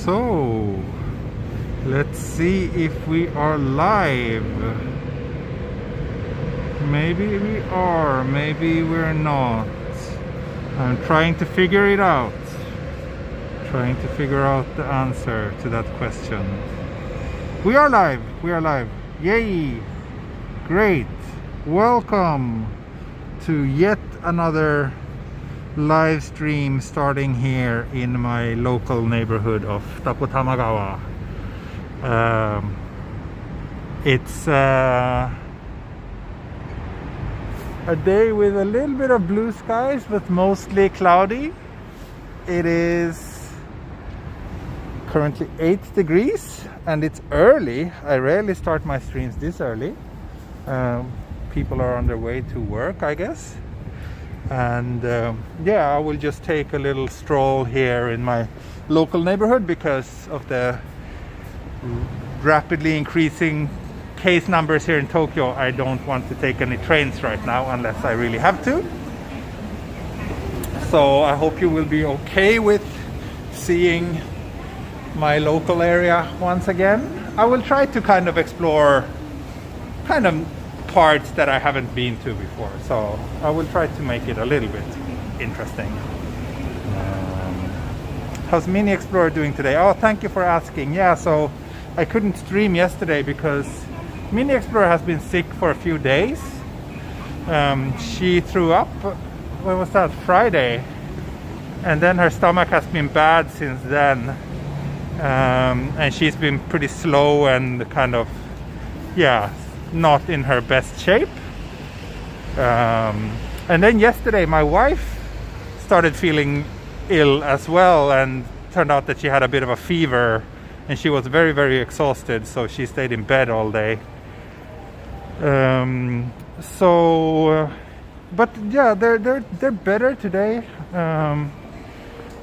So, let's see if we are live. Maybe we are, maybe we're not. I'm trying to figure it out. Trying to figure out the answer to that question. We are live, Yay! Great! Welcome to yet another live stream starting here in my local neighborhood of Tamagawa. It's a day with a little bit of blue skies but mostly cloudy. It is currently 8 degrees and it's early. I rarely start my streams this early. People are on their way to work, I guess. And yeah, I will just take a little stroll here in my local neighborhood because of the rapidly increasing case numbers here in Tokyo. I don't want to take any trains right now unless I really have to. So I hope you will be okay with seeing my local area once again. I will try to kind of explore parts that I haven't been to before, so I will try to make it a little bit interesting. How's Mini Explorer doing today? Oh, thank you for asking. Yeah, so I couldn't stream yesterday because Mini Explorer has been sick for a few days. She threw up, when was that, Friday, and then her stomach has been bad since then, and she's been pretty slow and kind of, yeah, not in her best shape. And then yesterday my wife started feeling ill as well, and turned out that she had a bit of a fever and she was very, very exhausted, so she stayed in bed all day. But yeah, they're better today.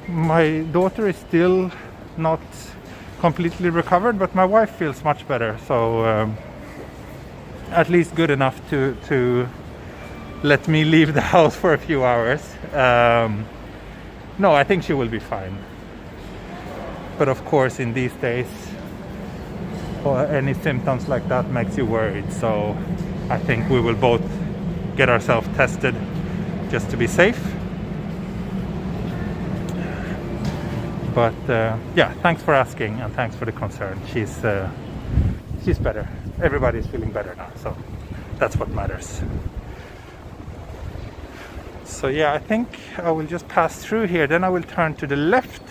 My daughter is still not completely recovered, but my wife feels much better, so at least good enough to let me leave the house for a few hours. No, I think she will be fine. But of course, in these days, any symptoms like that makes you worried. So I think we will both get ourselves tested just to be safe. But yeah, thanks for asking and thanks for the concern. She's better. Everybody's feeling better now, so that's what matters. So yeah, I think I will just pass through here, then I will turn to the left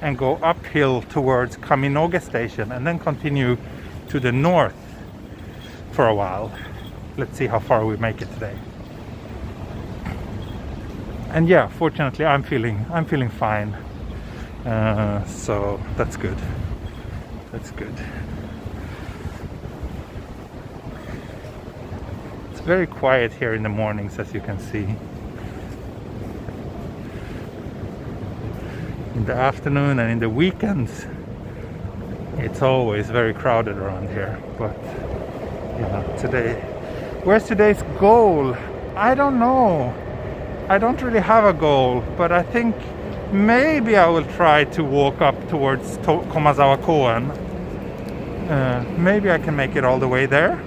and go uphill towards Kaminoge station and then continue to the north for a while. Let's see how far we make it today. And yeah, fortunately I'm feeling fine. So that's good. That's good. It's very quiet here in the mornings, as you can see. In the afternoon and in the weekends, it's always very crowded around here. But yeah, today, where's today's goal? I don't know. I don't really have a goal, but I think maybe I will try to walk up towards Komazawa Koen. Maybe I can make it all the way there.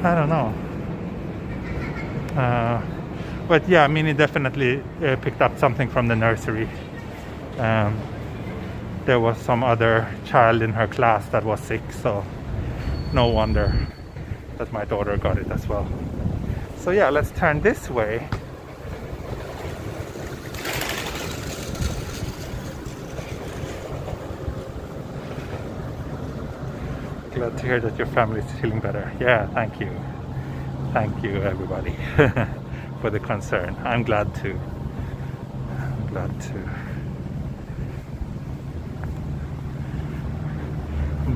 I don't know. But yeah, Minnie definitely picked up something from the nursery. There was some other child in her class that was sick, so no wonder that my daughter got it as well. So yeah, let's turn this way. Glad to hear that your family is feeling better. Yeah, thank you. Thank you, everybody, for the concern. I'm glad to. I'm glad to.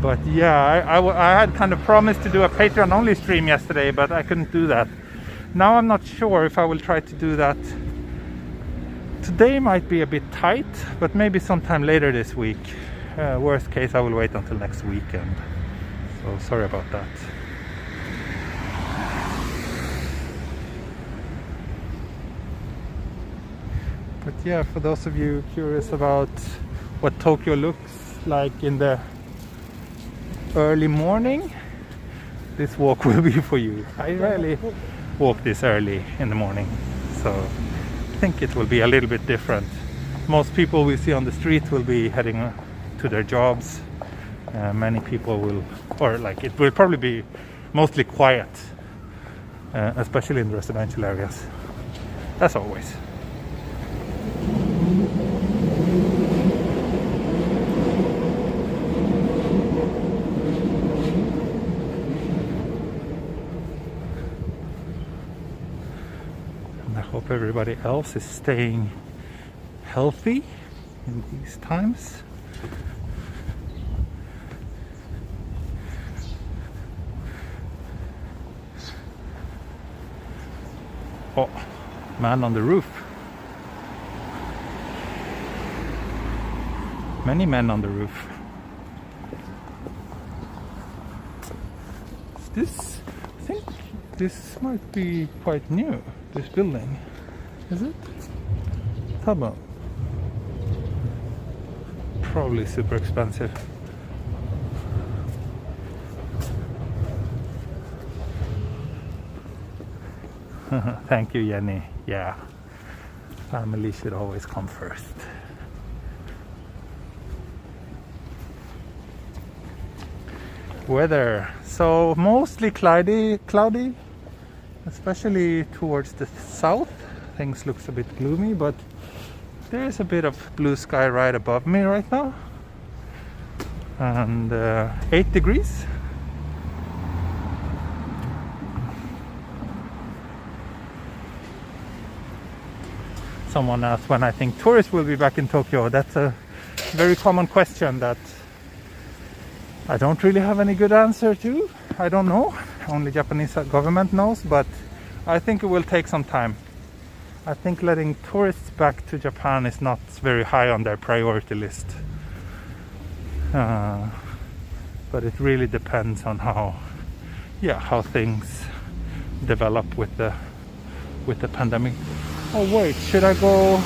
But yeah, I had kind of promised to do a Patreon only stream yesterday, but I couldn't do that. Now I'm not sure if I will try to do that. Today might be a bit tight, but maybe sometime later this week. Worst case, I will wait until next weekend. So sorry about that. But yeah, for those of you curious about what Tokyo looks like in the early morning, this walk will be for you. I rarely walk this early in the morning, so I think it will be a little bit different. Most people we see on the street will be heading to their jobs. Many people will, or like it will probably be mostly quiet, especially in the residential areas, as always. And I hope everybody else is staying healthy in these times. Oh, man on the roof. Many men on the roof. This, I think this might be quite new, this building. Is it? Tabo. Probably super expensive. Thank you, Jenny. Yeah, family should always come first. Weather, so mostly cloudy, especially towards the south. Things looks a bit gloomy, but there is a bit of blue sky right above me right now, and 8 degrees. Someone asked when I think tourists will be back in Tokyo. That's a very common question that I don't really have any good answer to. I don't know. Only Japanese government knows, but I think it will take some time. I think letting tourists back to Japan is not very high on their priority list. But it really depends on how things develop with the pandemic. Oh wait, should I go?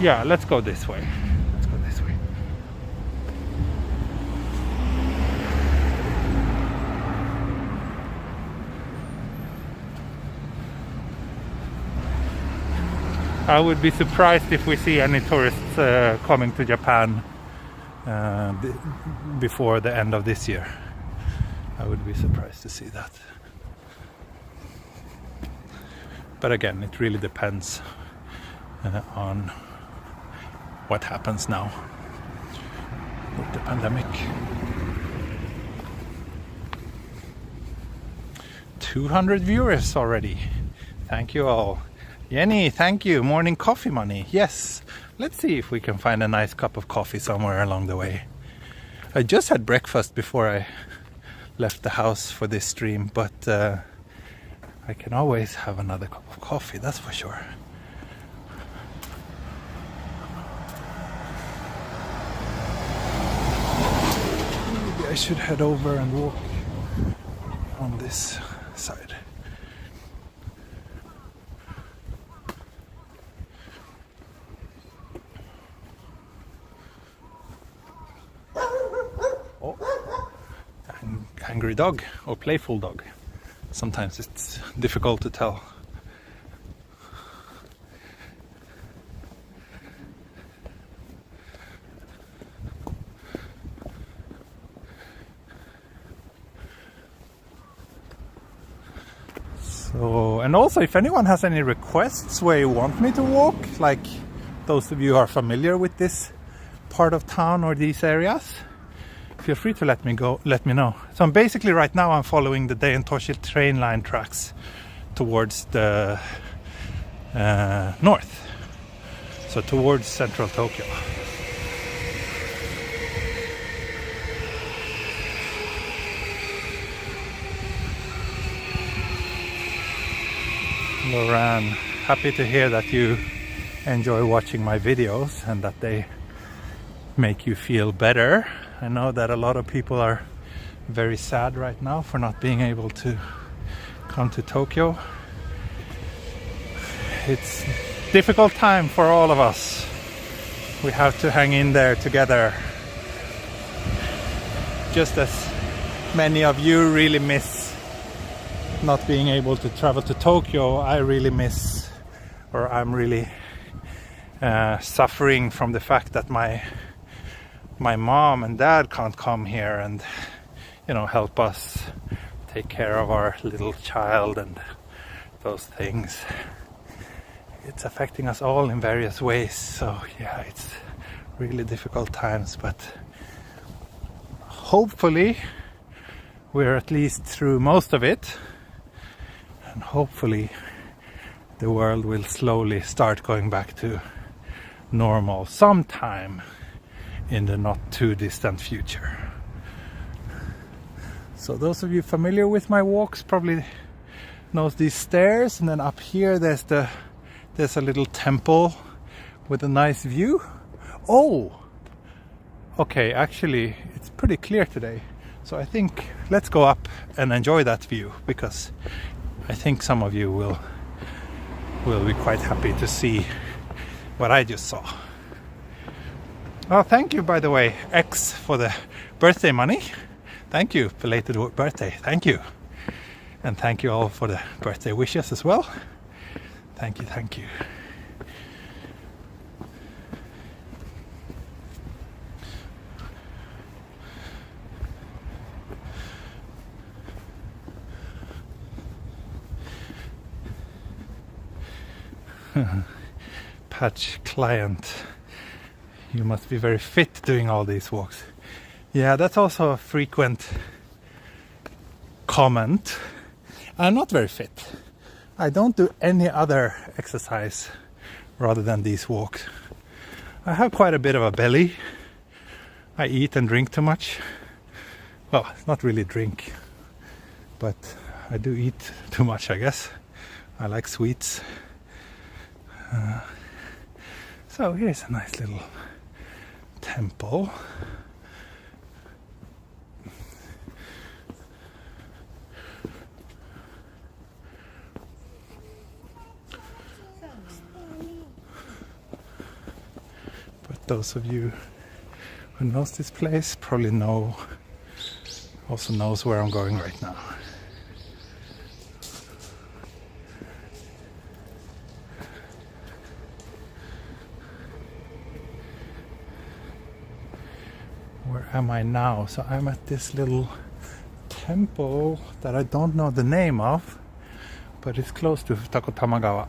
Yeah, let's go this way. Let's go this way. I would be surprised if we see any tourists coming to Japan before the end of this year. I would be surprised to see that. But again, it really depends on what happens now with the pandemic. 200 viewers already. Thank you all. Jenny, thank you. Morning coffee money. Yes. Let's see if we can find a nice cup of coffee somewhere along the way. I just had breakfast before I left the house for this stream, but I can always have another cup of coffee, that's for sure. Maybe I should head over and walk on this side. Oh, angry dog or playful dog. Sometimes it's difficult to tell. So, and also if anyone has any requests where you want me to walk, like those of you who are familiar with this part of town or these areas, feel free to let me know. So I'm basically right now I'm following the Daintoshi train line tracks towards the north, so towards central Tokyo. Loran, happy to hear that you enjoy watching my videos and that they make you feel better. I know that a lot of people are very sad right now for not being able to come to Tokyo. It's a difficult time for all of us. we have to hang in there together. Just as many of you really miss not being able to travel to Tokyo, I really miss, or I'm really suffering from the fact that my mom and dad can't come here and, you know, help us take care of our little child and those things. It's affecting us all in various ways, so yeah, it's really difficult times, but hopefully we're at least through most of it, and hopefully the world will slowly start going back to normal sometime in the not too distant future. So those of you familiar with my walks probably knows these stairs, and then up here there's a little temple with a nice view. Oh, okay, actually it's pretty clear today, so I think let's go up and enjoy that view, because I think some of you will be quite happy to see what I just saw. Oh, thank you, by the way, X, for the birthday money. Thank you, belated birthday. Thank you. And thank you all for the birthday wishes as well. Thank you, thank you. Patch client. You must be very fit doing all these walks. Yeah, that's also a frequent comment. I'm not very fit. I don't do any other exercise rather than these walks. I have quite a bit of a belly. I eat and drink too much. Well, not really drink, but I do eat too much, I guess. I like sweets. So here's a nice little temple. But those of you who knows this place probably also knows where I'm going right now. Where am I now? So I'm at this little temple that I don't know the name of, but it's close to Tamagawa.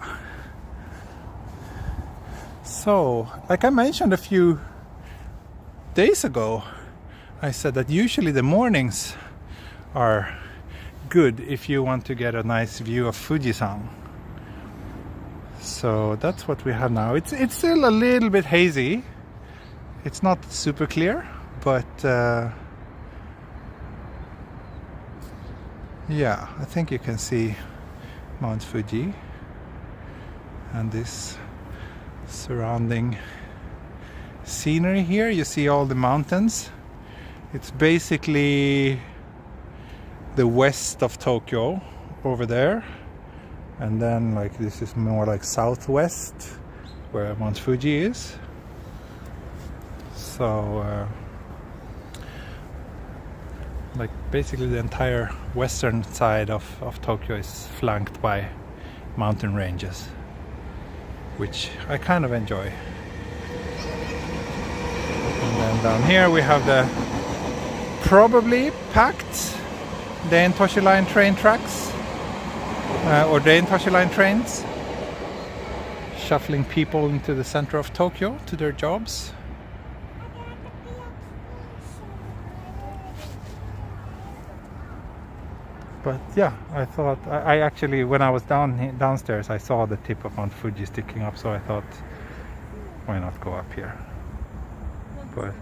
So, like I mentioned a few days ago, I said that usually the mornings are good if you want to get a nice view of Fujisan. So that's what we have now. It's still a little bit hazy. It's not super clear, but yeah, I think you can see Mount Fuji and this surrounding scenery here. You see all the mountains. It's basically the west of Tokyo over there, and then like this is more like southwest where Mount Fuji is. So like basically the entire western side of Tokyo is flanked by mountain ranges, which I kind of enjoy. And then down here we have the probably packed Dain-Toshi Line train tracks, or Dain-Toshi Line trains, shuffling people into the center of Tokyo to their jobs. But yeah, I thought, I actually, when I was downstairs, I saw the tip of Mount Fuji sticking up, so I thought, why not go up here? But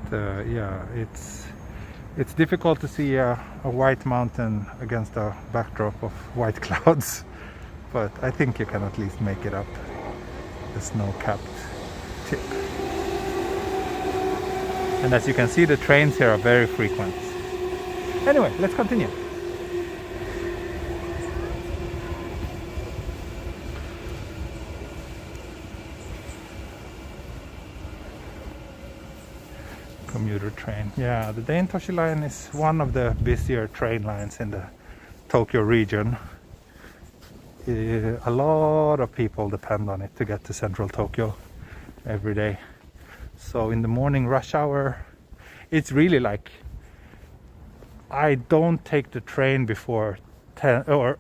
yeah, it's difficult to see a white mountain against a backdrop of white clouds, but I think you can at least make it up the snow-capped tip. And as you can see, the trains here are very frequent. Anyway, let's continue. commuter train. Yeah, the Daintoshi line is one of the busier train lines in the Tokyo region. A lot of people depend on it to get to central Tokyo every day. So in the morning rush hour, it's really like, I don't take the train before 10 or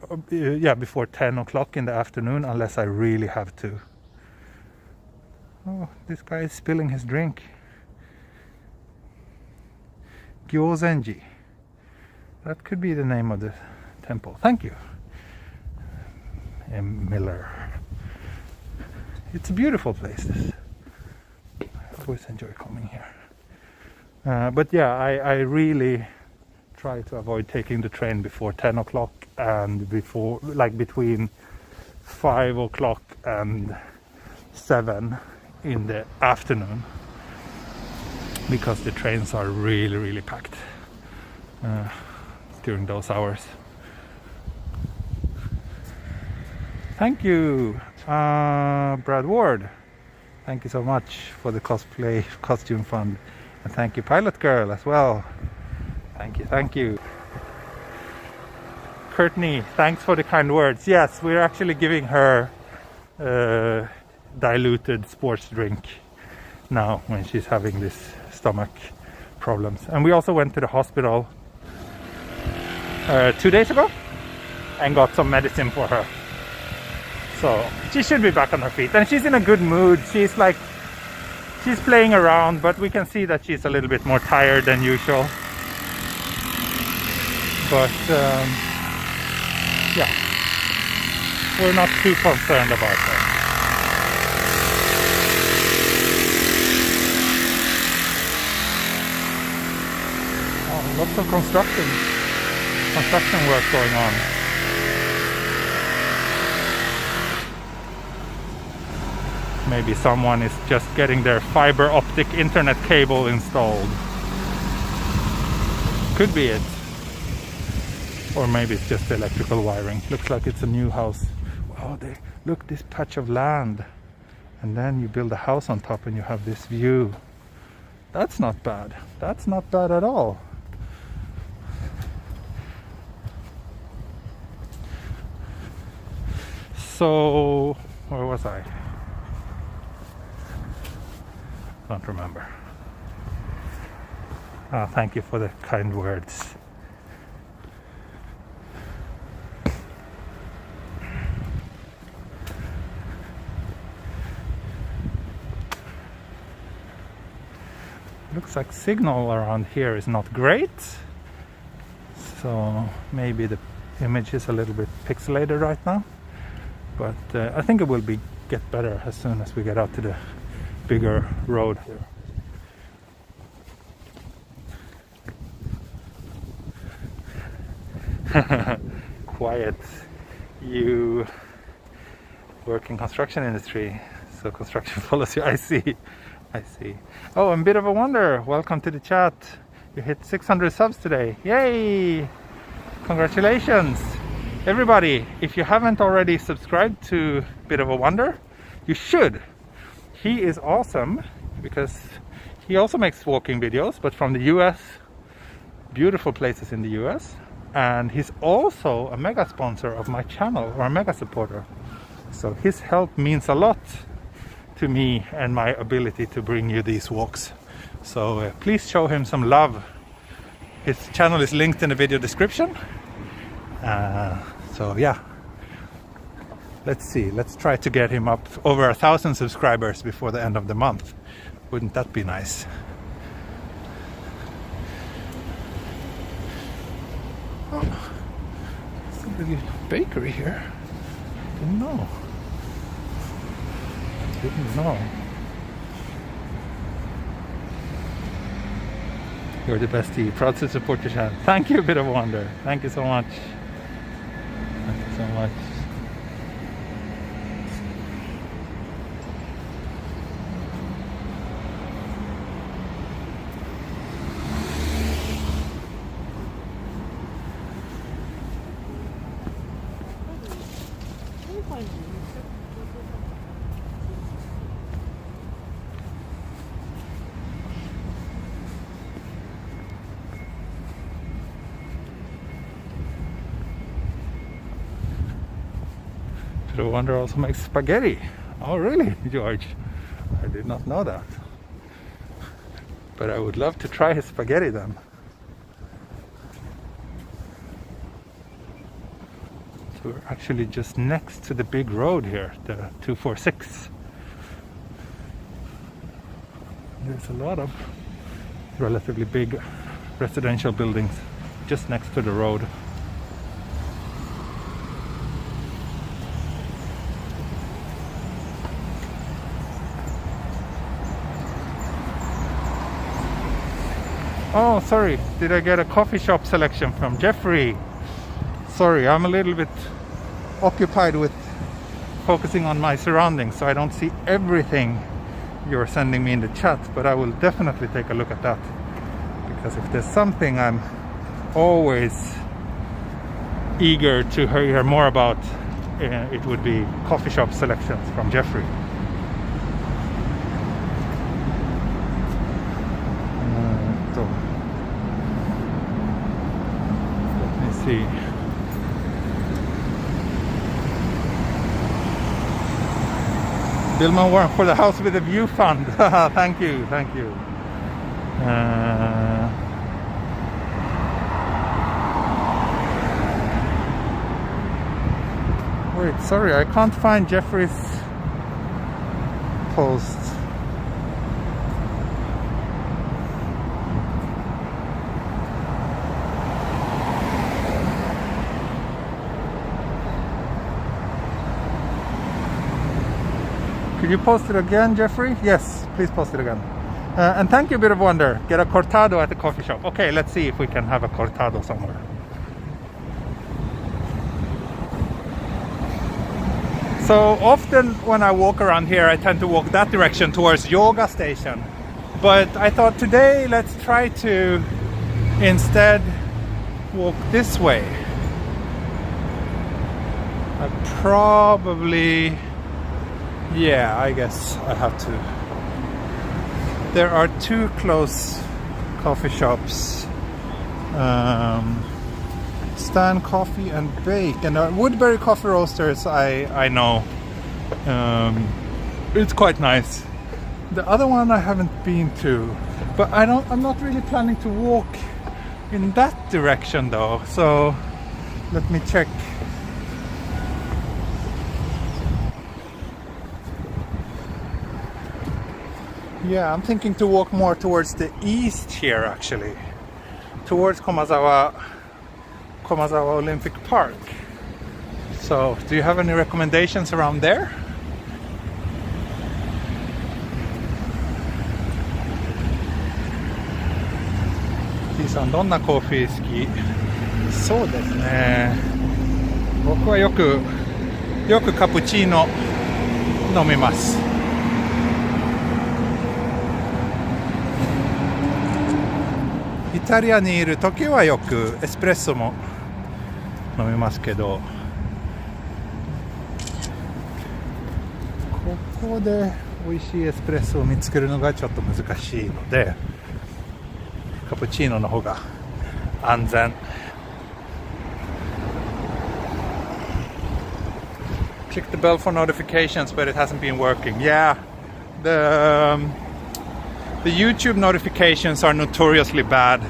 before 10 o'clock in the afternoon unless I really have to. Oh, this guy is spilling his drink. Gyozenji. That could be the name of the temple. Thank you, M. Miller. It's a beautiful place. I always enjoy coming here. But yeah, I really try to avoid taking the train before 10 o'clock and before, like between 5 o'clock and 7 in the afternoon, because the trains are really packed during those hours. Thank you, Brad Ward. Thank you so much for the cosplay costume fund, and thank you, Pilot Girl, as well. Thank you. Courtney, thanks for the kind words. Yes, we're actually giving her diluted sports drink now when she's having this stomach problems. And we also went to the hospital 2 days ago and got some medicine for her. So she should be back on her feet, and she's in a good mood. She's playing around, but we can see that she's a little bit more tired than usual. But yeah, we're not too concerned about her. Oh, lots of construction work going on. Maybe someone is just getting their fiber optic internet cable installed. Could be it. Or maybe it's just electrical wiring. Looks like it's a new house. Wow, look, this patch of land. And then you build a house on top and you have this view. That's not bad. That's not bad at all. So, where was I? Don't remember. Thank you for the kind words. Looks like signal around here is not great, so maybe the image is a little bit pixelated right now, but I think it will get better as soon as we get out to the bigger road here. Quiet. You work in construction industry, so construction follows you. I see. Oh, and Bit of a Wonder, welcome to the chat. You hit 600 subs today. Yay! Congratulations! Everybody, if you haven't already subscribed to Bit of a Wonder, you should. He is awesome because he also makes walking videos, but from the US, beautiful places in the US. And he's also a mega sponsor of my channel, or a mega supporter. So his help means a lot to me and my ability to bring you these walks. So please show him some love. His channel is linked in the video description. So yeah, let's see. Let's try to get him up over 1,000 subscribers before the end of the month. Wouldn't that be nice? Oh, there's a little bakery here. Didn't know. You're the bestie. Proud to support your channel. Thank you, Bit of a Wonder. Thank you so much. Thank you so much. The Wonder also makes spaghetti. Oh really, George? I did not know that. But I would love to try his spaghetti then. So we're actually just next to the big road here, the 246. There's a lot of relatively big residential buildings just next to the road. Oh, sorry, did I get a coffee shop selection from Jeffrey? Sorry, I'm a little bit occupied with focusing on my surroundings, so I don't see everything you're sending me in the chat, but I will definitely take a look at that, because if there's something I'm always eager to hear more about, it would be coffee shop selections from Jeffrey. Let me see. Billman Warren for the House with a View Fund. Thank you, thank you. Wait, sorry, I can't find Jeffrey's post. Could you post it again, Jeffrey? Yes, please post it again. And thank you, Bit of Wonder. Get a cortado at the coffee shop. Okay, let's see if we can have a cortado somewhere. So often when I walk around here, I tend to walk that direction towards Yoga Station. But I thought today, let's try to instead walk this way. I probably... Yeah, I guess I have to. There are two close coffee shops. Stan Coffee and Bake, and Woodbury Coffee Roasters. I know. It's quite nice. The other one I haven't been to, but I'm not really planning to walk in that direction though. So let me check. Yeah, I'm thinking to walk more towards the east here actually, towards Komazawa Olympic Park. So, do you have any recommendations around there? T-san, どんなコーヒー好き？そうですね。僕はよくカプチーノ飲みます。イタリアにいる時はよくエスプレッソも飲みますけど、ここで美味しいエスプレッソを見つけるのがちょっと難しいので、カプチーノの方が安全。Click the bell for notifications, but it hasn't been working. Yeah, the YouTube notifications are notoriously bad,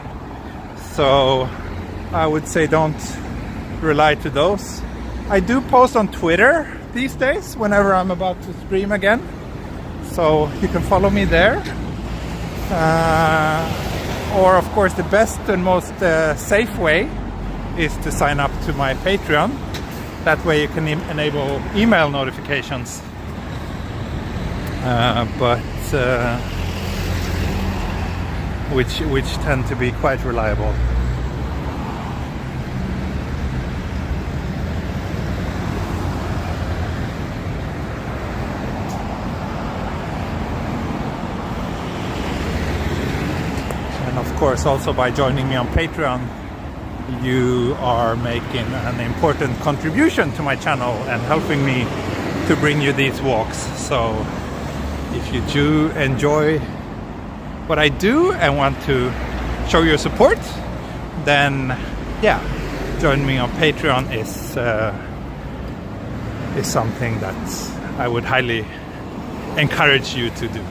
so I would say don't rely to those. I do post on Twitter these days whenever I'm about to stream again, so you can follow me there. Or of course the best and most safe way is to sign up to my Patreon. That way you can enable email notifications. Which tend to be quite reliable. And of course, also by joining me on Patreon, you are making an important contribution to my channel and helping me to bring you these walks. So if you do enjoy what I do and want to show your support, then yeah, join me on Patreon is something that I would highly encourage you to do.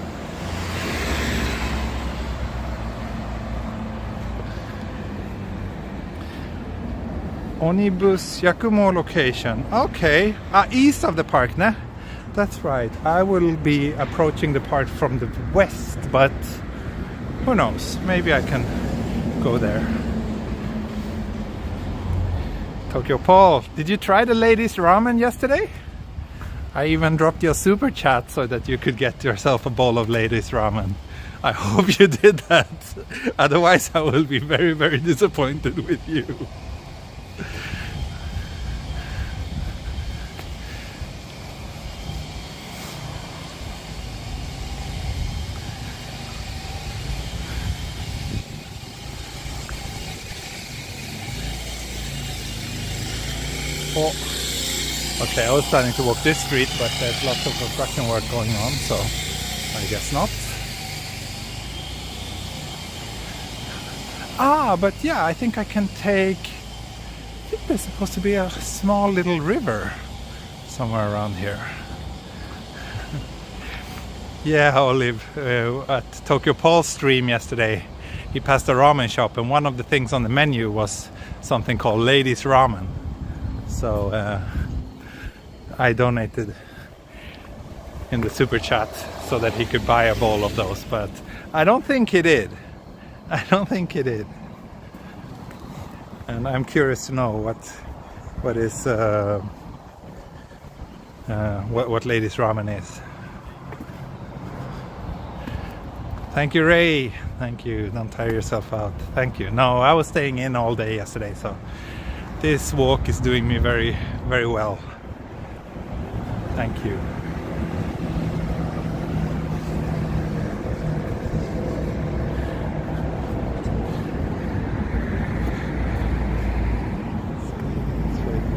Onibus Yakumo location. Okay, east of the park, ne? That's right. I will be approaching the park from the west, but who knows? Maybe I can go there. Tokyo Paul, did you try the ladies' ramen yesterday? I even dropped your super chat so that you could get yourself a bowl of ladies' ramen. I hope you did that. Otherwise, I will be very, very disappointed with you. Oh. Okay, I was planning to walk this street, but there's lots of construction work going on, so I guess not. But yeah, I think I can take... I think there's supposed to be a small little river somewhere around here. Yeah, Olive, at Tokyo Paul's stream yesterday, he passed a ramen shop, and one of the things on the menu was something called ladies' ramen. So I donated in the super chat so that he could buy a bowl of those, but I don't think he did. I don't think he did. And I'm curious to know what is what ladies' ramen is. Thank you, Ray. Thank you. Don't tire yourself out. Thank you. No, I was staying in all day yesterday, so this walk is doing me very, very well. Thank you.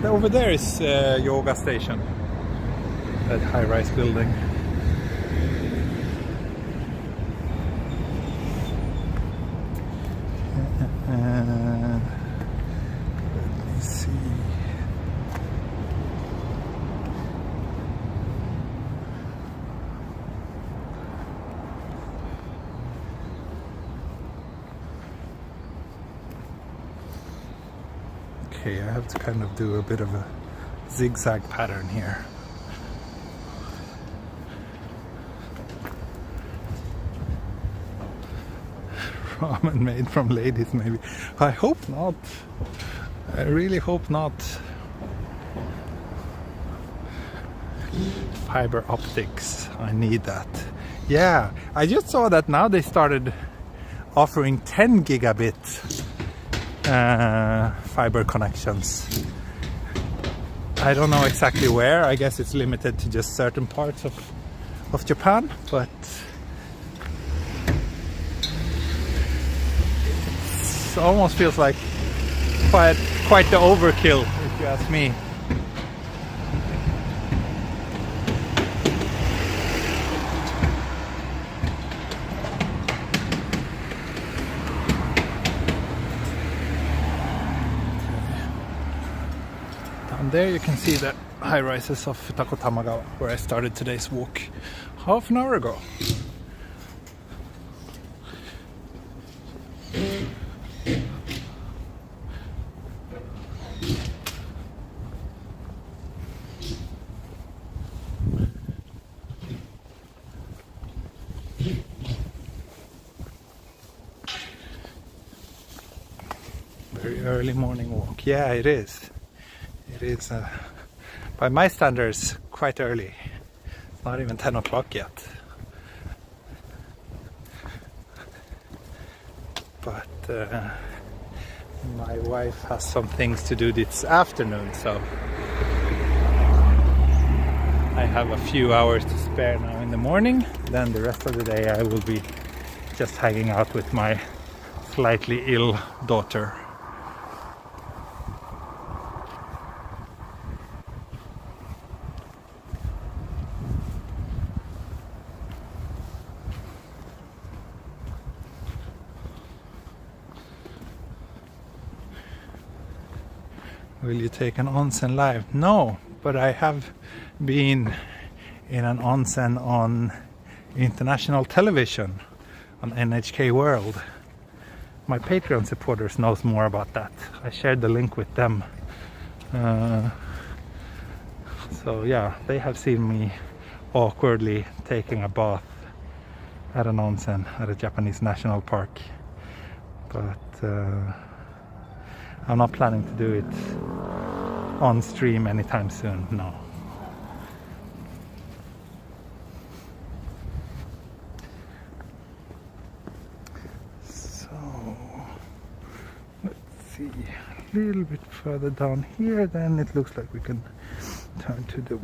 Over there is yoga station, that high-rise building. Let's see. Okay, I have to kind of do a bit of a zigzag pattern here. Ramen made from ladies, maybe. I hope not. I really hope not. Fiber optics, I need that. Yeah, I just saw that now they started offering 10 gigabit fiber connections. I don't know exactly where. I guess it's limited to just certain parts of Japan, but it almost feels like quite the overkill, if you ask me. There you can see the high rises of Takotamagawa, where I started today's walk half an hour ago. Very early morning walk. Yeah, it is. It is, by my standards, quite early. It's not even 10 o'clock yet. But my wife has some things to do this afternoon, so I have a few hours to spare now in the morning. Then the rest of the day I will be just hanging out with my slightly ill daughter. Will you take an onsen live? No, but I have been in an onsen on international television on NHK World. My Patreon supporters knows more about that. I shared the link with them. So yeah, they have seen me awkwardly taking a bath at an onsen at a Japanese national park. But I'm not planning to do it on stream anytime soon, no. A little bit further down here, then it looks like we can turn to the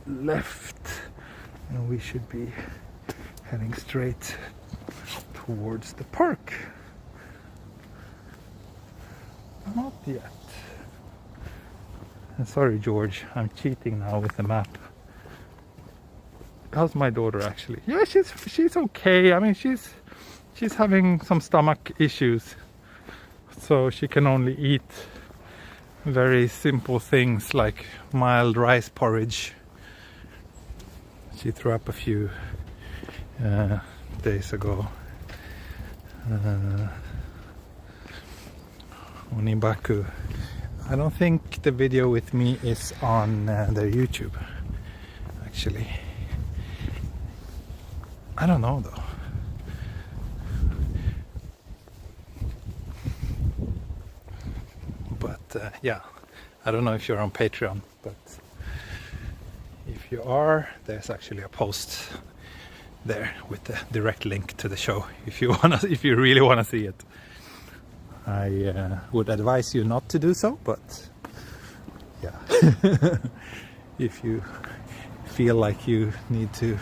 left and we should be heading straight towards the park. Not yet. And sorry George, I'm cheating now with the map. How's my daughter actually? Yeah, she's okay. I mean she's having some stomach issues. So she can only eat very simple things like mild rice porridge. She threw up a few days ago. Onibaku. I don't think the video with me is on their YouTube, actually. I don't know though. Yeah, I don't know if you're on Patreon, but if you are, there's actually a post there with the direct link to the show if you really wanna see it. I would advise you not to do so, but yeah, if you feel like you need to,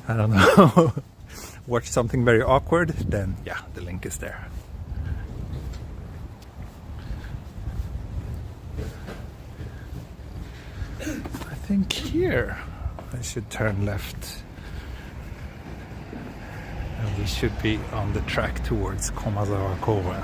I don't know, watch something very awkward, then yeah, the link is there. I think here I should turn left and we should be on the track towards Komazawa Kowa.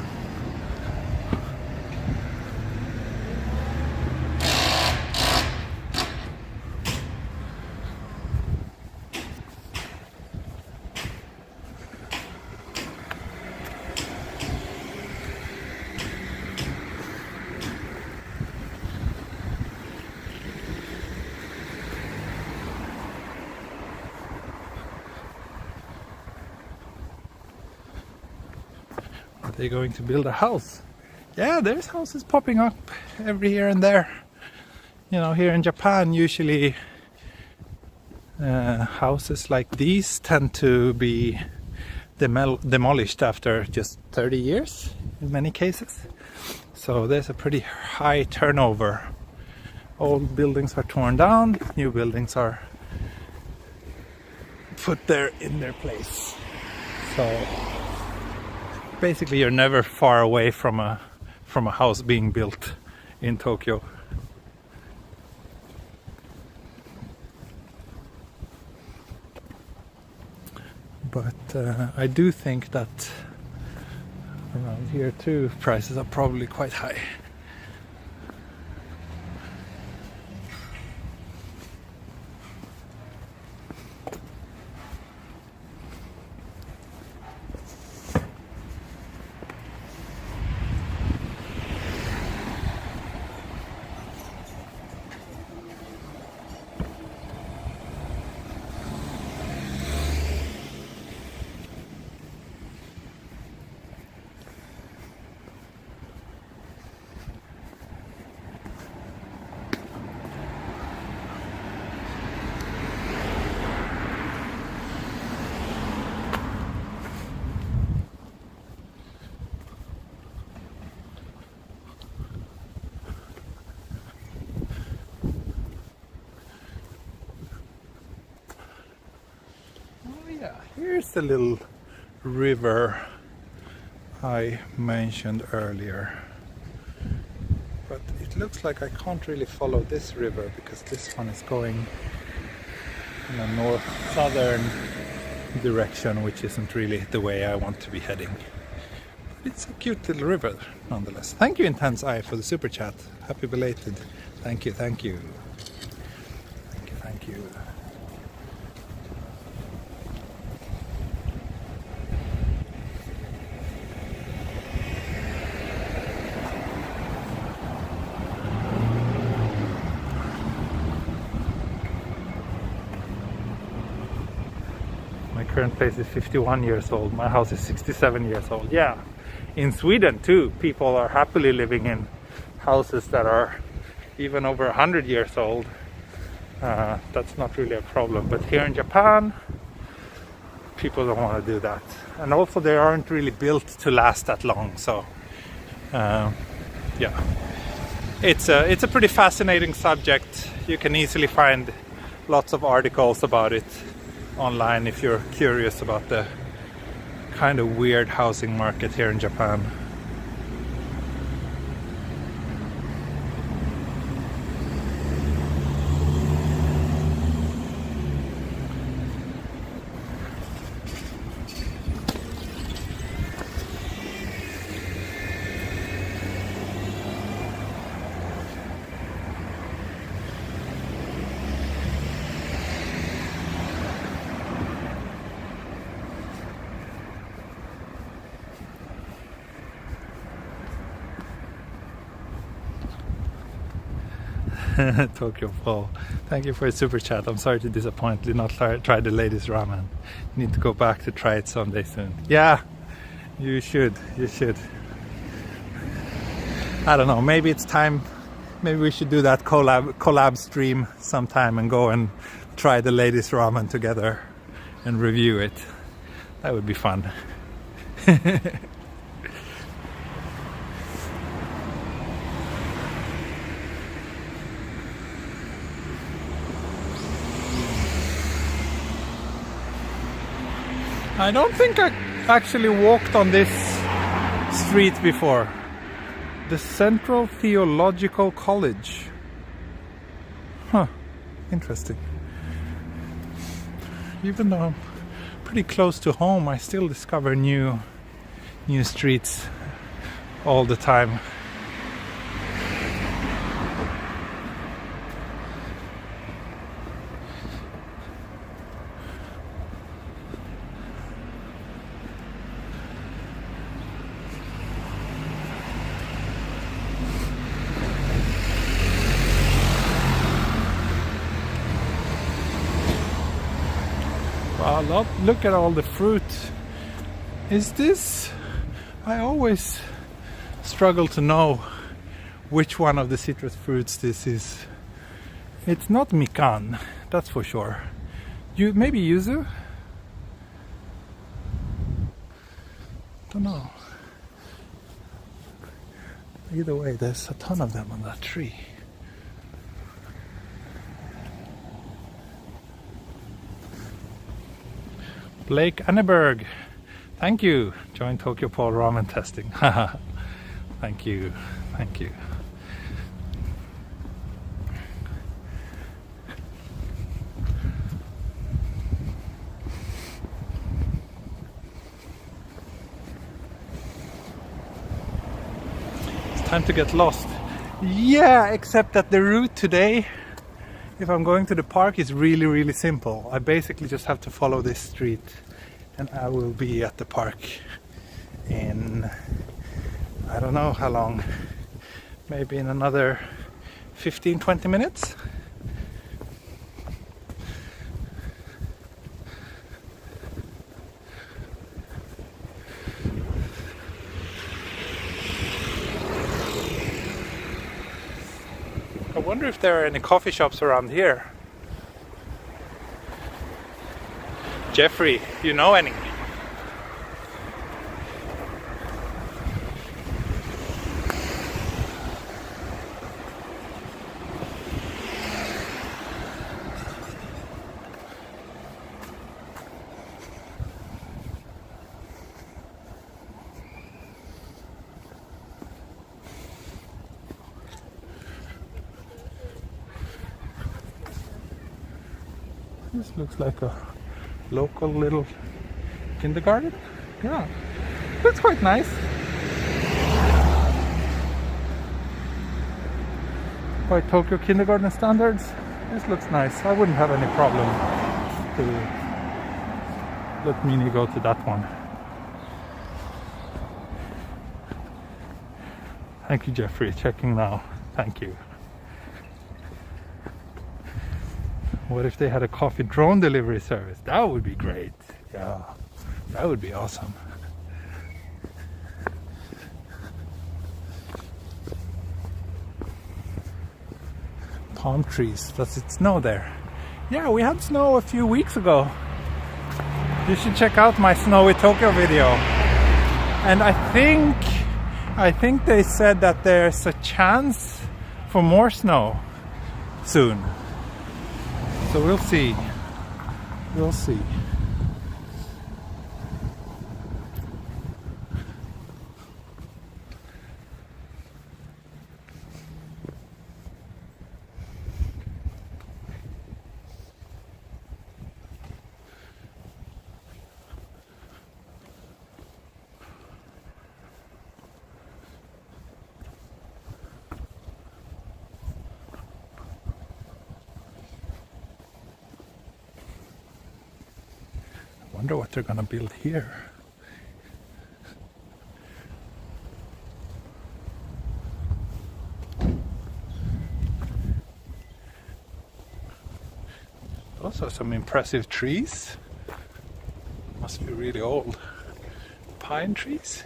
They're going to build a house. Yeah, there's houses popping up every here and there. You know, here in Japan usually houses like these tend to be demolished after just 30 years in many cases. So there's a pretty high turnover. Old buildings are torn down, new buildings are put there in their place. So basically you're never far away from a house being built in Tokyo. But I do think that around here too prices are probably quite high. Here's the little river I mentioned earlier, but it looks like I can't really follow this river because this one is going in a north-southern direction, which isn't really the way I want to be heading. It's a cute little river, nonetheless. Thank you, Intense Eye, for the super chat. Happy belated. Thank you, thank you. Thank you, thank you. My current place is 51 years old. My house is 67 years old. Yeah. In Sweden too, people are happily living in houses that are even over 100 years old. That's not really a problem. But here in Japan, people don't want to do that. And also they aren't really built to last that long. So, yeah. It's a pretty fascinating subject. You can easily find lots of articles about it online if you're curious about the kind of weird housing market here in Japan. Tokyo Fall. Thank you for a super chat. I'm sorry to disappoint. Did not try the latest ramen. Need to go back to try it someday soon. Yeah, you should. You should. I don't know. Maybe it's time. Maybe we should do that collab stream sometime and go and try the latest ramen together and review it. That would be fun. I don't think I actually walked on this street before. The Central Theological College. Huh, interesting. Even though I'm pretty close to home, I still discover new streets all the time. Wow, look at all the fruit. Is this? I always struggle to know which one of the citrus fruits this is. It's not mikan, that's for sure. Maybe yuzu? Don't know. Either way, there's a ton of them on that tree. Blake Anneberg, thank you. Join Tokyo Pole ramen testing. Thank you, thank you. It's time to get lost. Yeah, except that the route today, if I'm going to the park, is really, really simple. I basically just have to follow this street and I will be at the park in, I don't know how long, maybe in another 15-20 minutes. I wonder if there are any coffee shops around here. Jeffrey, you know any? This looks like a local little kindergarten. Yeah, looks quite nice. by Tokyo kindergarten standards. This looks nice. I wouldn't have any problem to let Mini go to that one. Thank you, Jeffrey. Checking now. Thank you. What if they had a coffee drone delivery service? That would be great. Yeah, that would be awesome. Palm trees. Does it snow there? Yeah, we had snow a few weeks ago. You should check out my Snowy Tokyo video. And I think they said that there's a chance for more snow soon. So we'll see. We'll see. Wonder what they're gonna build here. Also some impressive trees. Must be really old. Pine trees.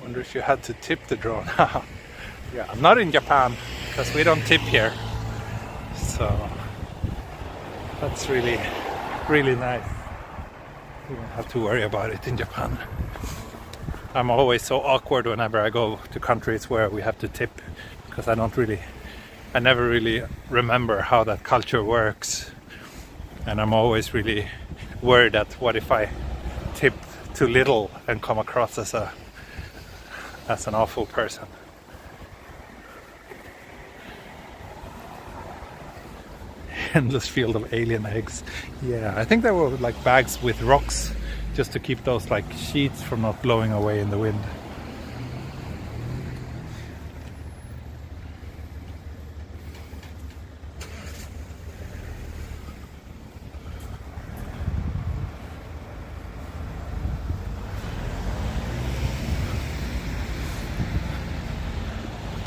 Wonder if you had to tip the drone. Yeah, I'm not in Japan because we don't tip here. So that's really, really nice. You don't have to worry about it in Japan. I'm always so awkward whenever I go to countries where we have to tip because I never really remember how that culture works. And I'm always really worried that what if I tip too little and come across as an awful person. Endless field of alien eggs. Yeah, I think there were like bags with rocks just to keep those like sheets from not blowing away in the wind.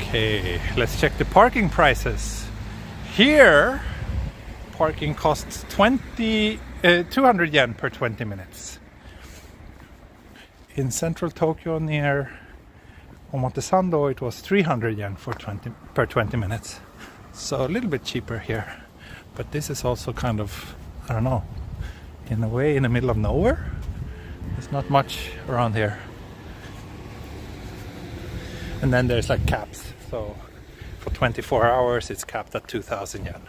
Okay, let's check the parking prices. Here parking costs 200 yen per 20 minutes. In central Tokyo near Omotesando it was 300 yen per 20 minutes. So a little bit cheaper here. But this is also kind of, I don't know, in a way in the middle of nowhere. There's not much around here. And then there's like caps. So for 24 hours it's capped at 2,000 yen.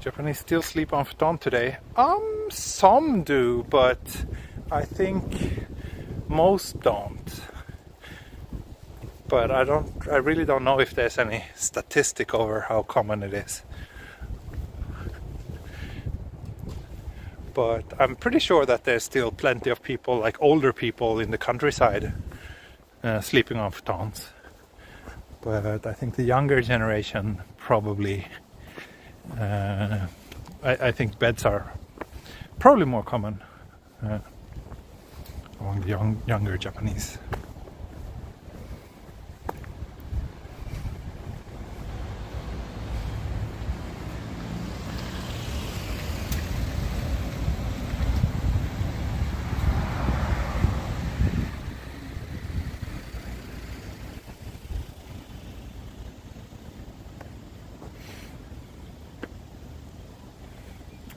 Japanese still sleep on futon today. Some do, but I think most don't. But I really don't know if there's any statistic over how common it is. But I'm pretty sure that there's still plenty of people, like older people in the countryside, sleeping on futons. But I think the younger generation probably, I think beds are probably more common among the younger Japanese.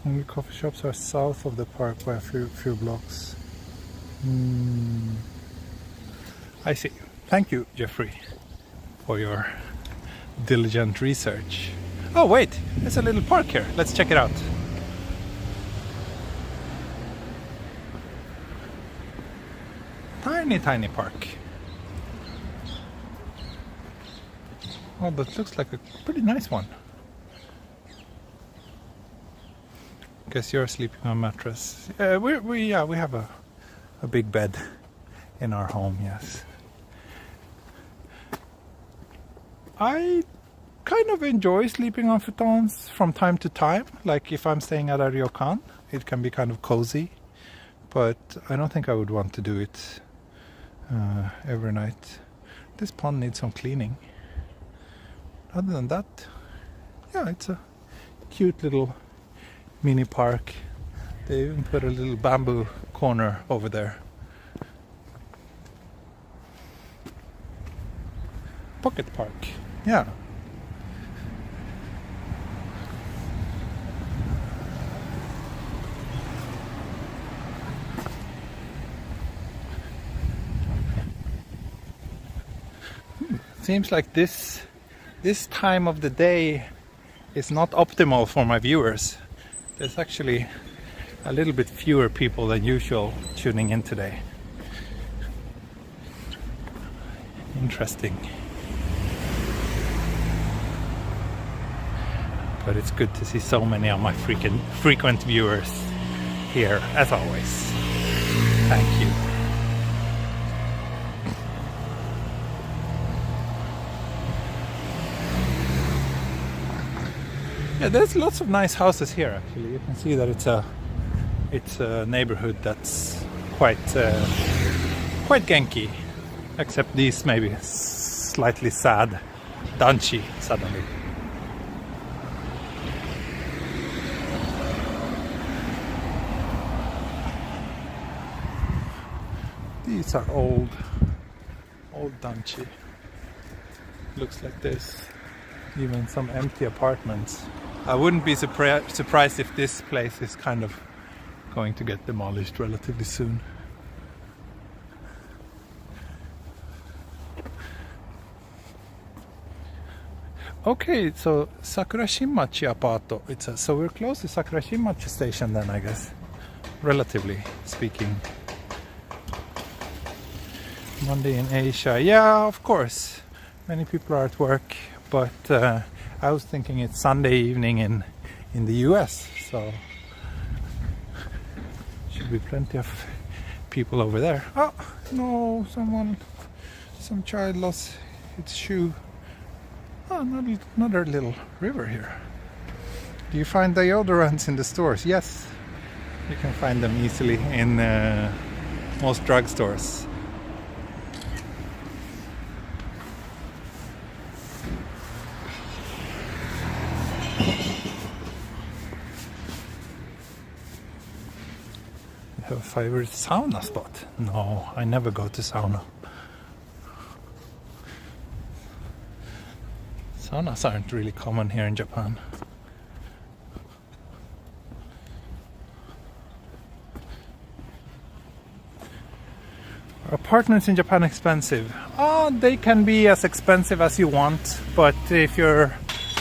Only coffee shops are south of the park by a few blocks. I see. Thank you, Jeffrey, for your diligent research. Oh wait, there's a little park here. Let's check it out. Tiny, tiny park. Oh, but it looks like a pretty nice one. Guess you're sleeping on a mattress. We have a big bed in our home, yes. I kind of enjoy sleeping on futons from time to time. Like if I'm staying at a ryokan, it can be kind of cozy. But I don't think I would want to do it every night. This pond needs some cleaning. Other than that, yeah, it's a cute little mini park. They even put a little bamboo corner over there. Pocket park, yeah. Seems like this time of the day is not optimal for my viewers. There's actually a little bit fewer people than usual tuning in today. Interesting. But it's good to see so many of my frequent viewers here, as always. Thank you. Yeah, there's lots of nice houses here. Actually, you can see that it's a neighborhood that's quite Genki, except these maybe slightly sad danchi suddenly. These are old danchi. Looks like this. Even some empty apartments. I wouldn't be surprised if this place is kind of going to get demolished relatively soon. Okay, so Sakurashimachi Apato. So we're close to Sakurashimachi station then, I guess. Relatively speaking. Monday in Asia. Yeah, of course. Many people are at work, but I was thinking it's Sunday evening in the US, so should be plenty of people over there. Oh no, some child lost its shoe. Oh, another little river here. Do you find deodorants in the stores? Yes, you can find them easily in most drugstores. A favorite sauna spot? No, I never go to sauna. Saunas aren't really common here in Japan. Are apartments in Japan expensive? Oh, they can be as expensive as you want, but if you're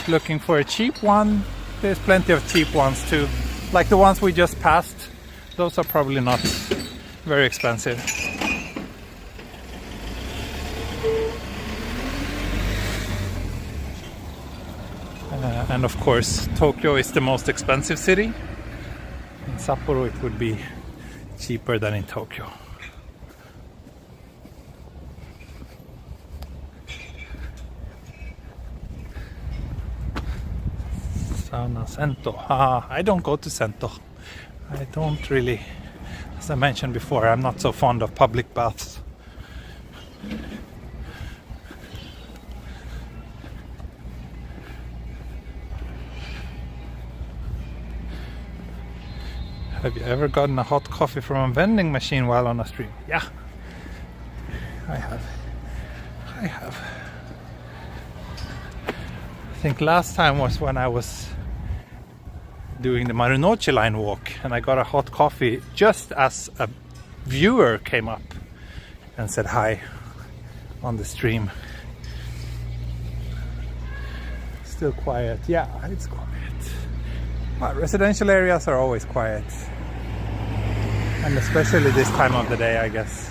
looking for a cheap one, there's plenty of cheap ones too. Like the ones we just passed. Those are probably not very expensive. And of course, Tokyo is the most expensive city. In Sapporo it would be cheaper than in Tokyo. Sauna Sento. I don't go to Sento. I don't really, as I mentioned before, I'm not so fond of public baths. Have you ever gotten a hot coffee from a vending machine while on a stream? Yeah, I have. I think last time was when I was doing the Marunouchi line walk, and I got a hot coffee just as a viewer came up and said hi on the stream. Still quiet. Yeah, it's quiet. Well, residential areas are always quiet, and especially this time of the day, I guess.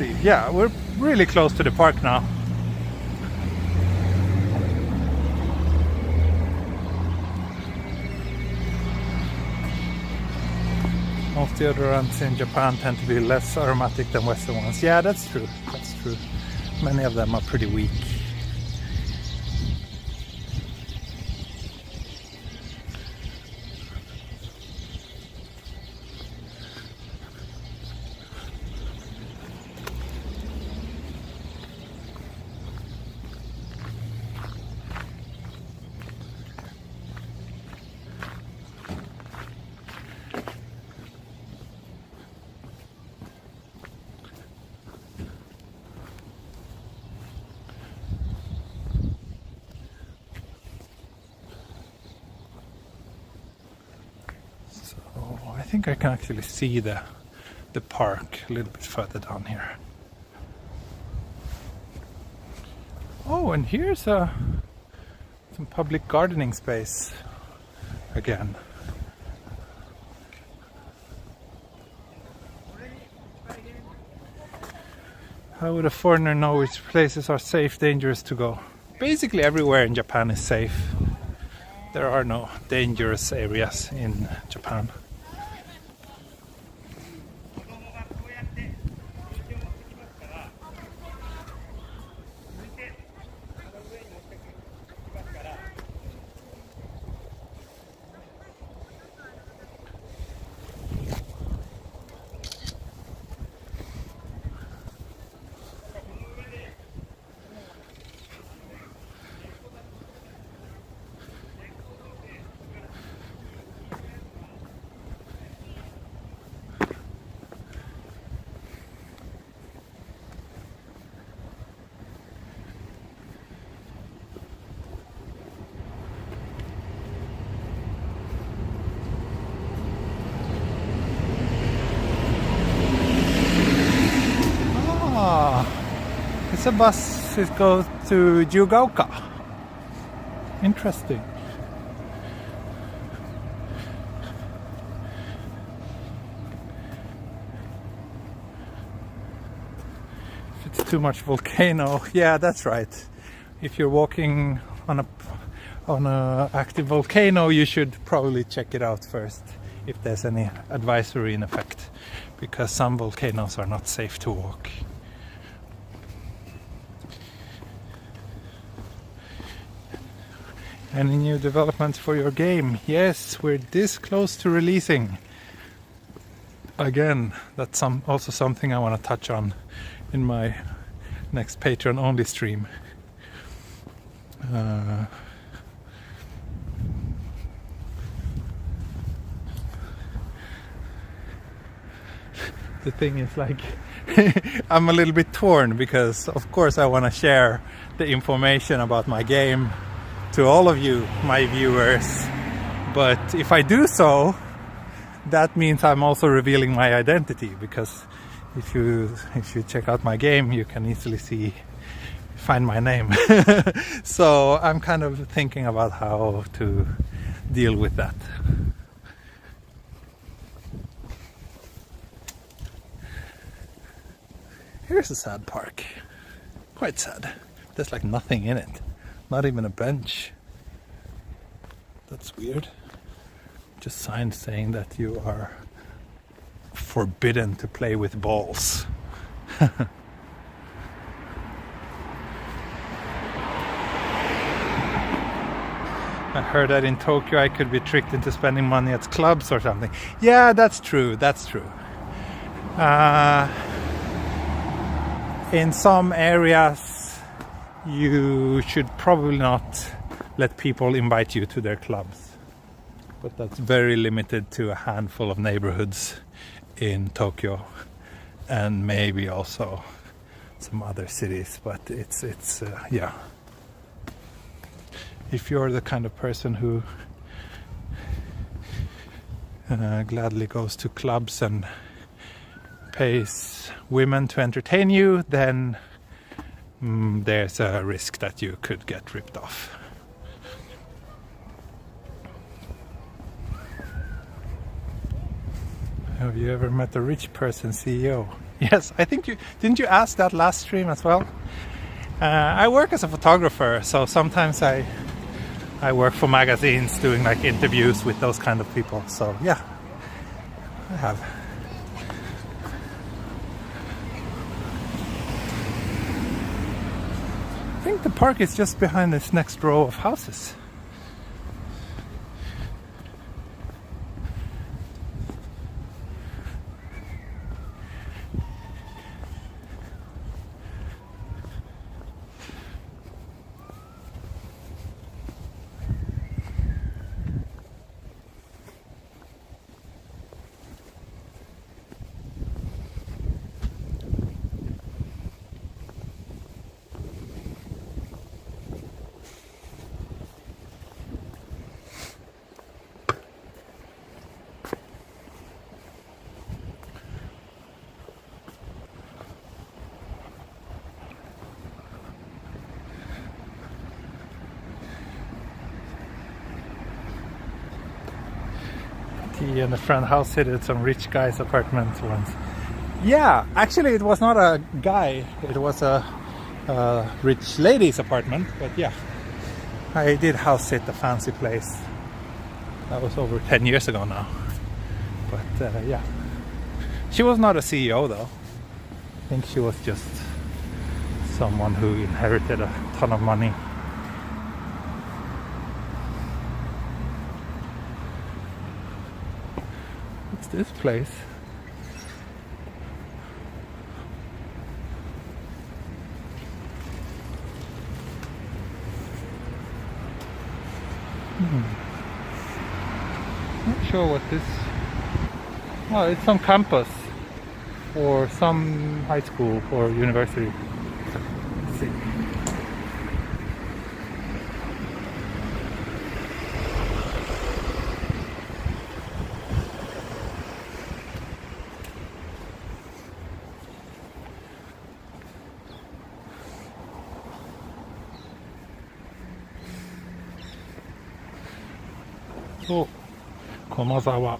see. Yeah, we're really close to the park now. Most deodorants in Japan tend to be less aromatic than Western ones. Yeah, that's true. That's true. Many of them are pretty weak. I think I can actually see the park a little bit further down here. Oh, and here's some public gardening space again. How would a foreigner know which places are safe, dangerous to go? Basically everywhere in Japan is safe. There are no dangerous areas in Japan. It's a bus that goes to Jugaoka. Interesting. If it's too much volcano, yeah, that's right. If you're walking on a active volcano, you should probably check it out first if there's any advisory in effect, because some volcanoes are not safe to walk. Any new developments for your game? Yes, we're this close to releasing. Again, that's also something I want to touch on in my next Patreon only stream. The thing is, like, I'm a little bit torn because of course I want to share the information about my game to all of you, my viewers, but if I do so, that means I'm also revealing my identity, because if you check out my game, you can easily find my name. So I'm kind of thinking about how to deal with that. Here's a sad park. Quite sad. There's like nothing in it. Not even a bench. That's weird. Just signs saying that you are forbidden to play with balls. I heard that in Tokyo I could be tricked into spending money at clubs or something. Yeah, that's true. That's true. In some areas, you should probably not let people invite you to their clubs, but that's very limited to a handful of neighborhoods in Tokyo and maybe also some other cities. But it's yeah, if you're the kind of person who gladly goes to clubs and pays women to entertain you, then there's a risk that you could get ripped off. Have you ever met a rich person CEO? Yes, I think didn't you ask that last stream as well? I work as a photographer, so sometimes I work for magazines doing like interviews with those kind of people. So yeah, I have. I think the park is just behind this next row of houses. He and a friend house sitted some rich guy's apartment once. Yeah, actually it was not a guy, it was a rich lady's apartment, but yeah, I did house sit a fancy place. That was over 10 years ago now. But yeah, she was not a CEO though. I think she was just someone who inherited a ton of money. What's this place? Not sure what this. Oh, it's some campus or some high school or university. Let's see. So, Komazawa.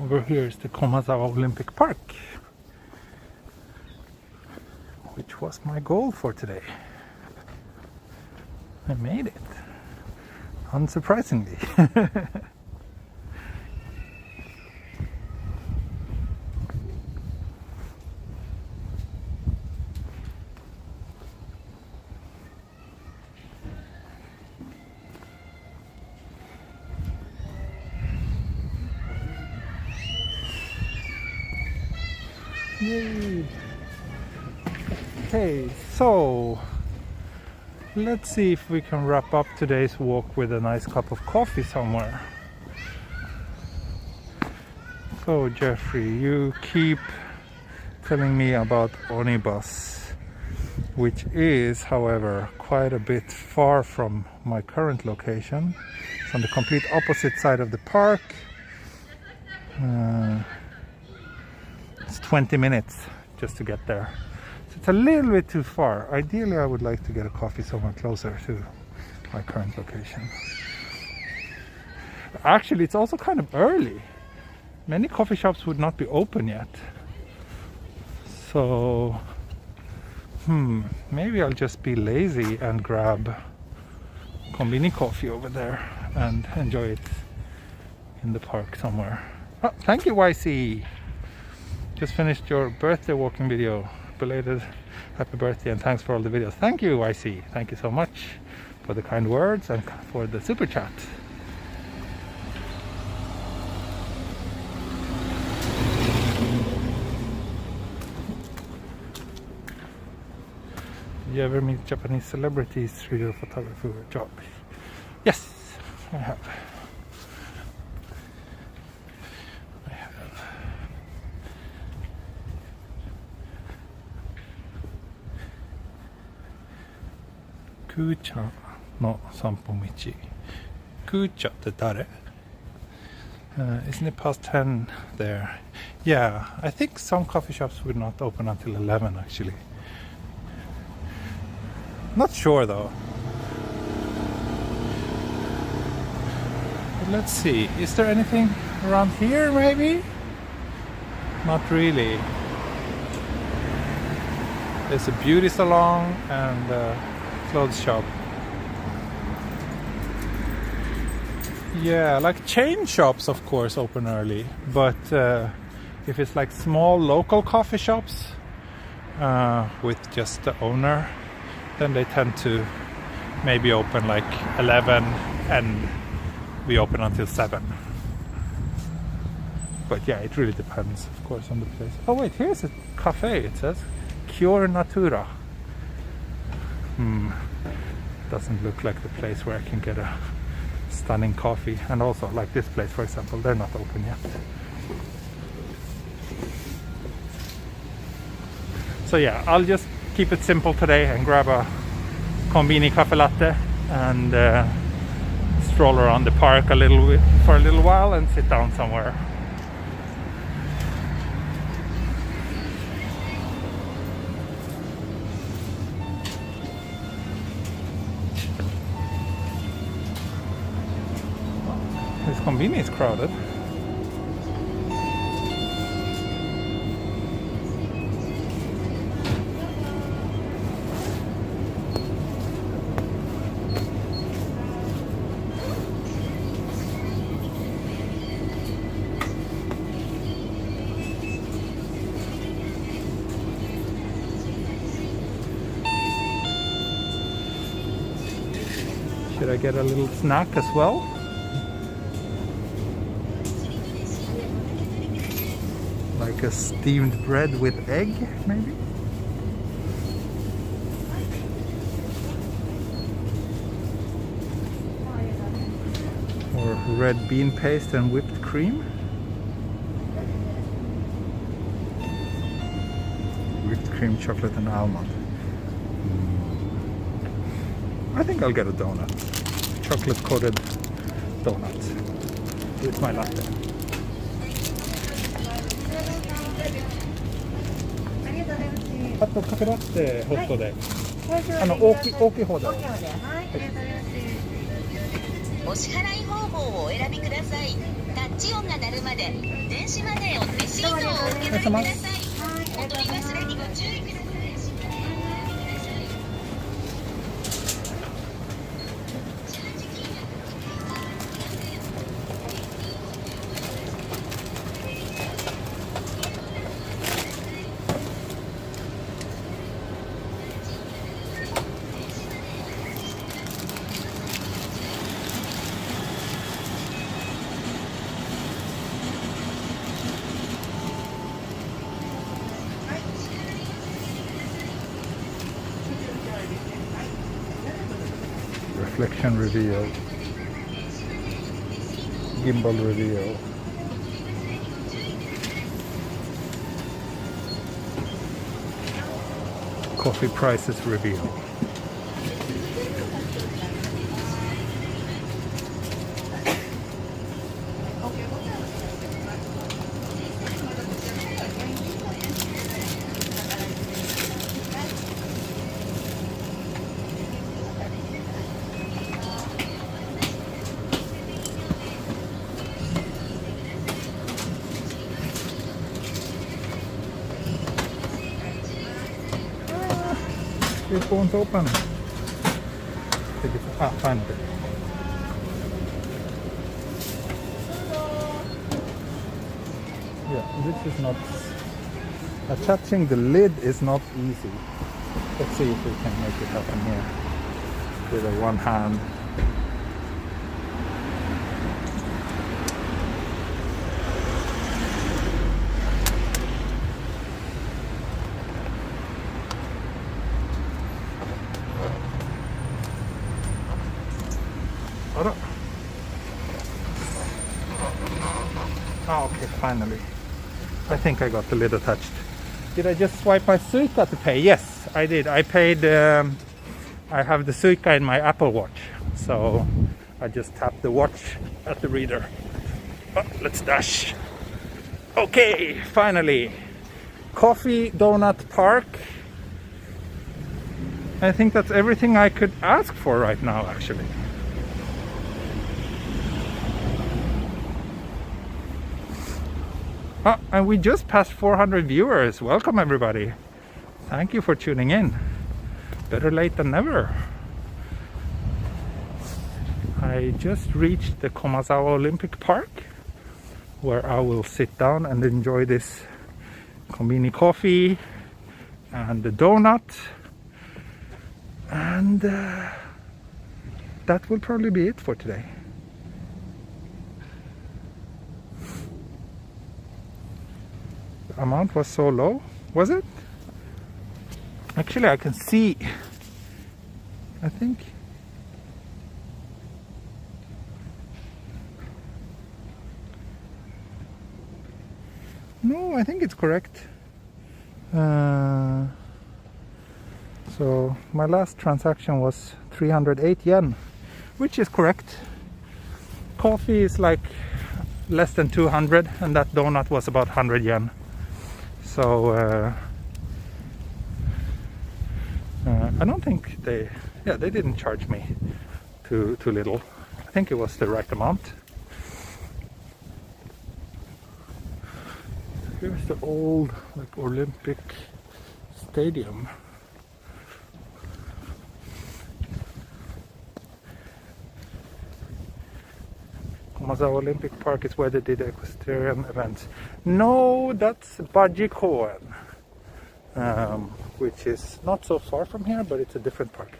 Over here is the Komazawa Olympic Park, which was my goal for today. I made it, unsurprisingly. Yay! Okay, so let's see if we can wrap up today's walk with a nice cup of coffee somewhere. So Jeffrey, you keep telling me about Onibus, which is, however, quite a bit far from my current location. It's on the complete opposite side of the park. It's 20 minutes just to get there. So it's a little bit too far. Ideally, I would like to get a coffee somewhere closer to my current location. Actually, it's also kind of early. Many coffee shops would not be open yet. So, maybe I'll just be lazy and grab konbini coffee over there and enjoy it in the park somewhere. Oh, thank you, YC. Just finished your birthday walking video. Belated happy birthday and thanks for all the videos. Thank you, YC. Thank you so much for the kind words and for the super chat. Did you ever meet Japanese celebrities through your photography job? Yes, I have. Kucha no sanpomichi. Kuchaって誰? Isn't it past 10 there? Yeah, I think some coffee shops would not open until 11 actually. Not sure though. But let's see, is there anything around here maybe? Not really. There's a beauty salon and a clothes shop. Yeah, like chain shops of course open early, but if it's like small local coffee shops with just the owner, then they tend to maybe open like 11 and we open until 7. But yeah, it really depends of course on the place. Oh wait, here's a cafe, it says Cure Natura. Doesn't look like the place where I can get a stunning coffee. And also like this place for example, they're not open yet. So yeah, I'll just keep it simple today and grab a Konbini cafe latte and stroll around the park for a little while and sit down somewhere. This Konbini is crowded. Should I get a little snack as well? Like a steamed bread with egg, maybe? Or red bean paste and whipped cream? Whipped cream, chocolate and almond. I think I'll get a donut. Chocolate coated donut with my latte. Aとカフェラテホットで、大きい方で。お支払い方法をお選びください。タッチ音が鳴るまで電子マネーをレシートをお受け取りください。お取り忘れにご注意ください。Reflection reveal. Gimbal reveal. Coffee prices reveal. It won't open. Find it. Yeah, this is not... Attaching the lid is not easy. Let's see if we can make it happen here with a one hand. Oh, okay, finally. I think I got the lid attached. Did I just swipe my Suica to pay? Yes, I did. I paid, I have the Suica in my Apple Watch. So I just tapped the watch at the reader. Oh, let's dash. Okay, finally. Coffee Donut Park. I think that's everything I could ask for right now, actually. And we just passed 400 viewers. Welcome everybody. thank you for tuning in. Better late than never. I just reached the Komazawa Olympic Park, where I will sit down and enjoy this konbini coffee and the donut, and that will probably be it for today. The amount was so low, was it? Actually, I can see, I think, no, I think it's correct. So my last transaction was 308 yen, which is correct. Coffee is like less than 200, and that donut was about 100 yen. So I don't think they didn't charge me too little. I think it was the right amount. Here's the old Olympic stadium. Komazawa Olympic Park is where they did equestrian events. No, that's Bajikoen, which is not so far from here, but it's a different park.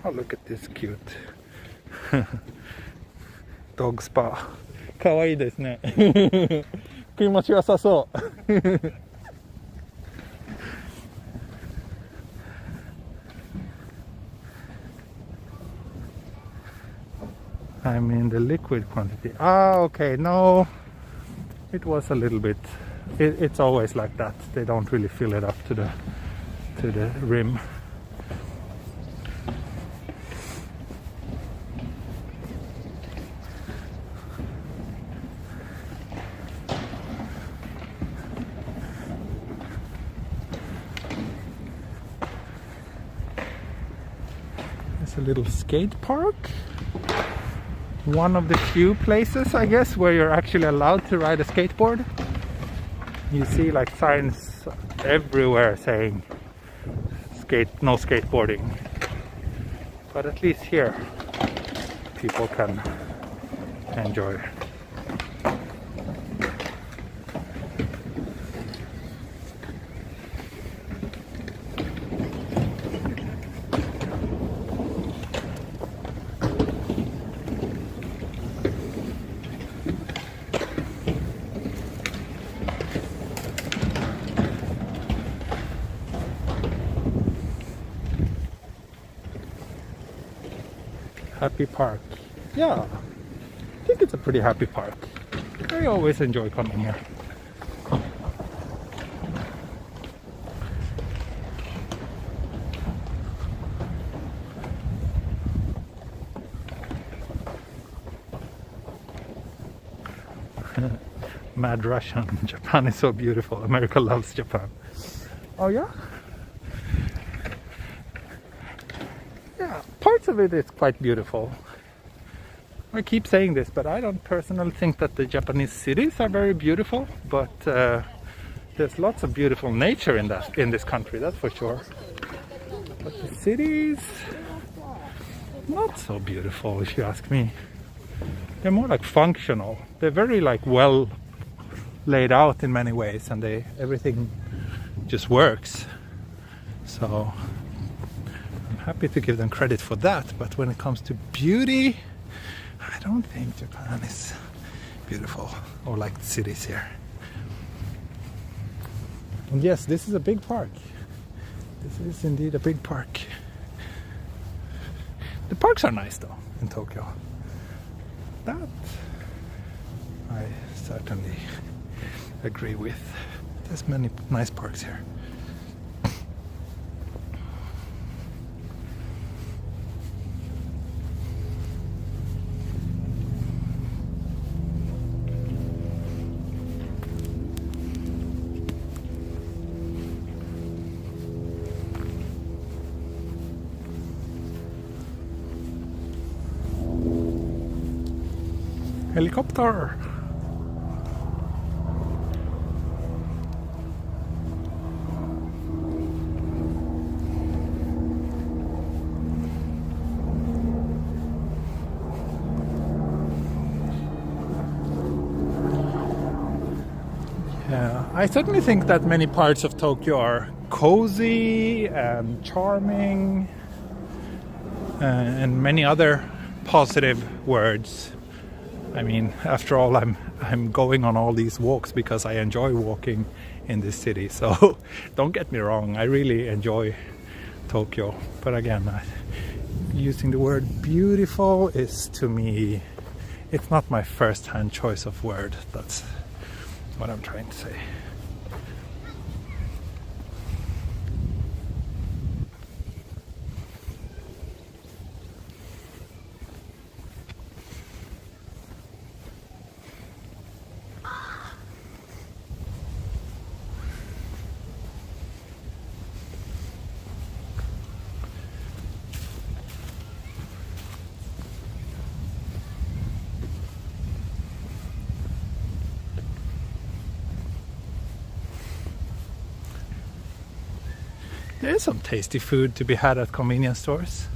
Oh, look at this cute dog spa. かわいいですね。気持ちよさそう。I mean the liquid quantity. Ah, okay, no, it was a little bit. It's always like that. They don't really fill it up to the rim. There's a little skate park. One of the few places, I guess, where you're actually allowed to ride a skateboard. You see like signs everywhere saying no skateboarding. But at least here people can enjoy. Happy park. Yeah, I think it's a pretty happy park. I always enjoy coming here. Mad Russian. Japan is so beautiful. America loves Japan. Oh yeah? Yeah, parts of it is quite beautiful. I keep saying this, but I don't personally think that the Japanese cities are very beautiful, but there's lots of beautiful nature in this country, that's for sure. But the cities, not so beautiful if you ask me. They're more like functional. They're very like well laid out in many ways, and everything just works. So I'm happy to give them credit for that, but when it comes to beauty, I don't think Japan is beautiful or like the cities here. And yes, this is a big park. This is indeed a big park. The parks are nice though in Tokyo. That I certainly agree with. There's many nice parks here. Helicopter! Yeah, I certainly think that many parts of Tokyo are cozy and charming, and many other positive words. I mean, after all, I'm going on all these walks because I enjoy walking in this city. So don't get me wrong, I really enjoy Tokyo. But again, using the word beautiful is, to me, it's not my first-hand choice of word. That's what I'm trying to say. There is some tasty food to be had at convenience stores.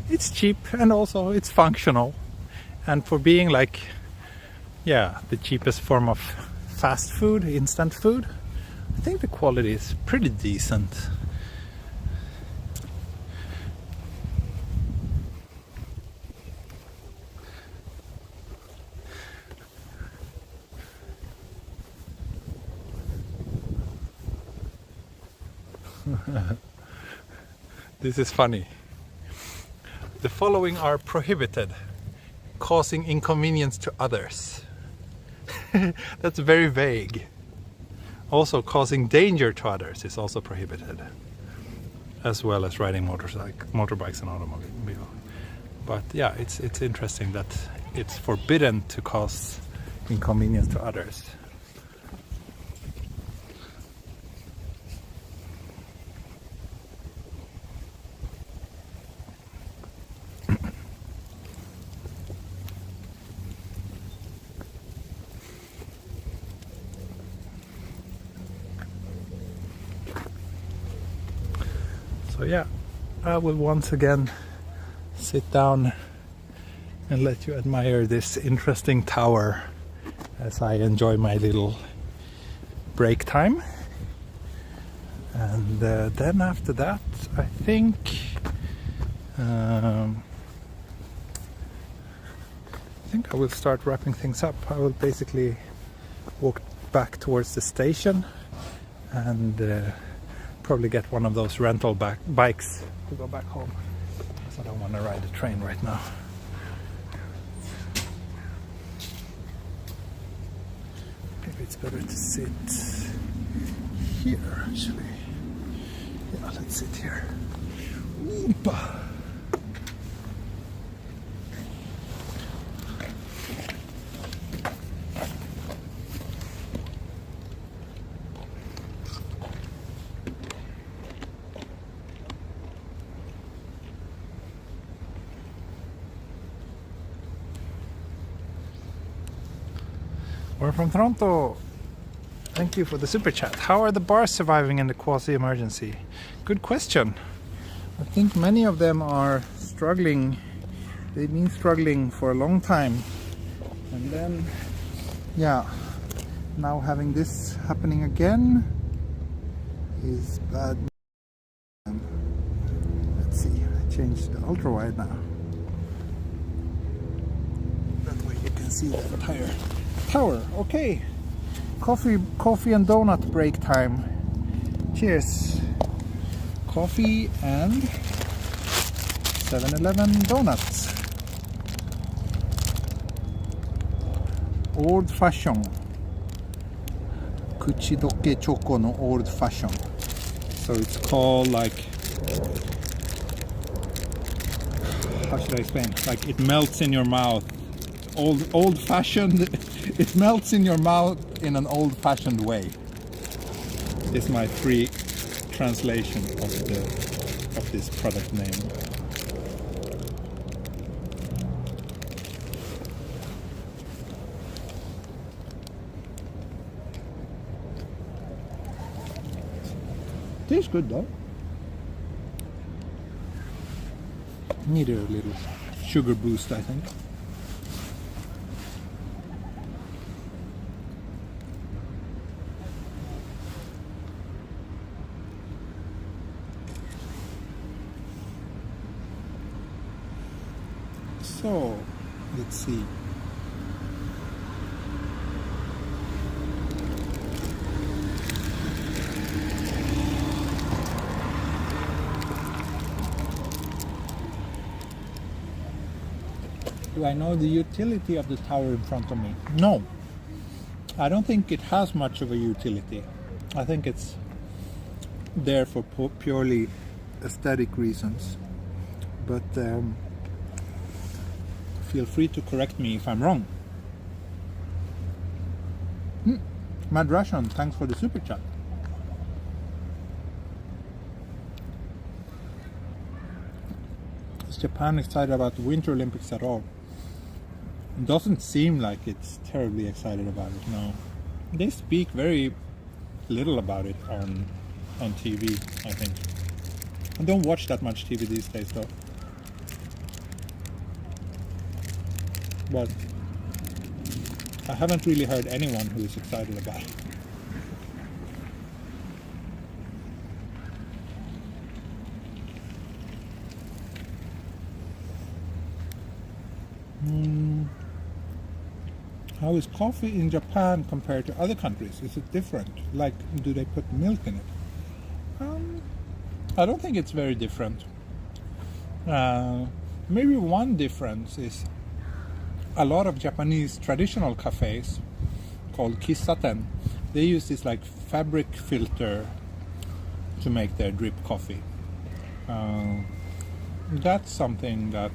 It's cheap and also it's functional. And for being like, yeah, the cheapest form of fast food, instant food, I think the quality is pretty decent. This is funny. The following are prohibited: causing inconvenience to others. That's very vague. Also, causing danger to others is also prohibited, as well as riding motorbikes and automobile. But yeah, it's interesting that it's forbidden to cause inconvenience to others. So yeah, I will once again sit down and let you admire this interesting tower as I enjoy my little break time. And then after that, I think I will start wrapping things up. I will basically walk back towards the station and probably get one of those rental bikes to go back home, because I don't want to ride the train right now. Maybe it's better to sit here, actually. Yeah, let's sit here. Oompa. We're from Toronto. Thank you for the super chat. How are the bars surviving in the quasi-emergency? Good question. I think many of them are struggling. They've been struggling for a long time. And then, yeah, now having this happening again is bad. Let's see, I changed the ultra wide now. That way you can see the entire tower. Okay, coffee and donut break time. Cheers. Coffee and 7-Eleven donuts. Old fashion. Kuchidoke choco no old fashion. So it's called, like, how should I explain? Like, it melts in your mouth. Old fashioned. It melts in your mouth in an old-fashioned way. Is my free translation of this product name. Tastes good though. Need a little sugar boost, I think. So, let's see. Do I know the utility of the tower in front of me? No. I don't think it has much of a utility. I think it's there for purely aesthetic reasons. But feel free to correct me if I'm wrong. Mad Russian, thanks for the super chat. Is Japan excited about the Winter Olympics at all? It doesn't seem like it's terribly excited about it, no. They speak very little about it on TV, I think. I don't watch that much TV these days though. But I haven't really heard anyone who is excited about it. How is coffee in Japan compared to other countries? Is it different? Like, do they put milk in it? I don't think it's very different. Maybe one difference is a lot of Japanese traditional cafes called kissaten, they use this like fabric filter to make their drip coffee. That's something that,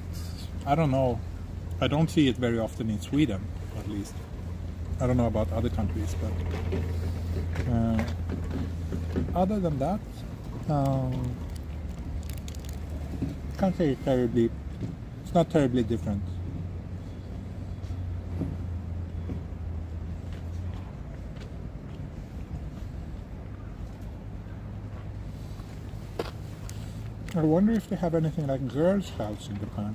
I don't know, I don't see it very often in Sweden, at least. I don't know about other countries, but other than that, can't say it's not terribly different. I wonder if they have anything like Girl Scouts in Japan.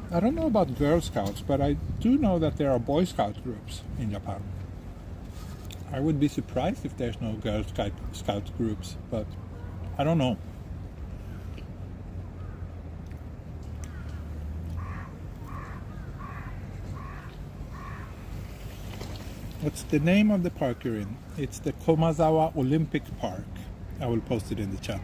I don't know about Girl Scouts, but I do know that there are Boy Scout groups in Japan. I would be surprised if there's no Girl Scout groups, but I don't know. What's the name of the park you're in? It's the Komazawa Olympic Park. I will post it in the chat.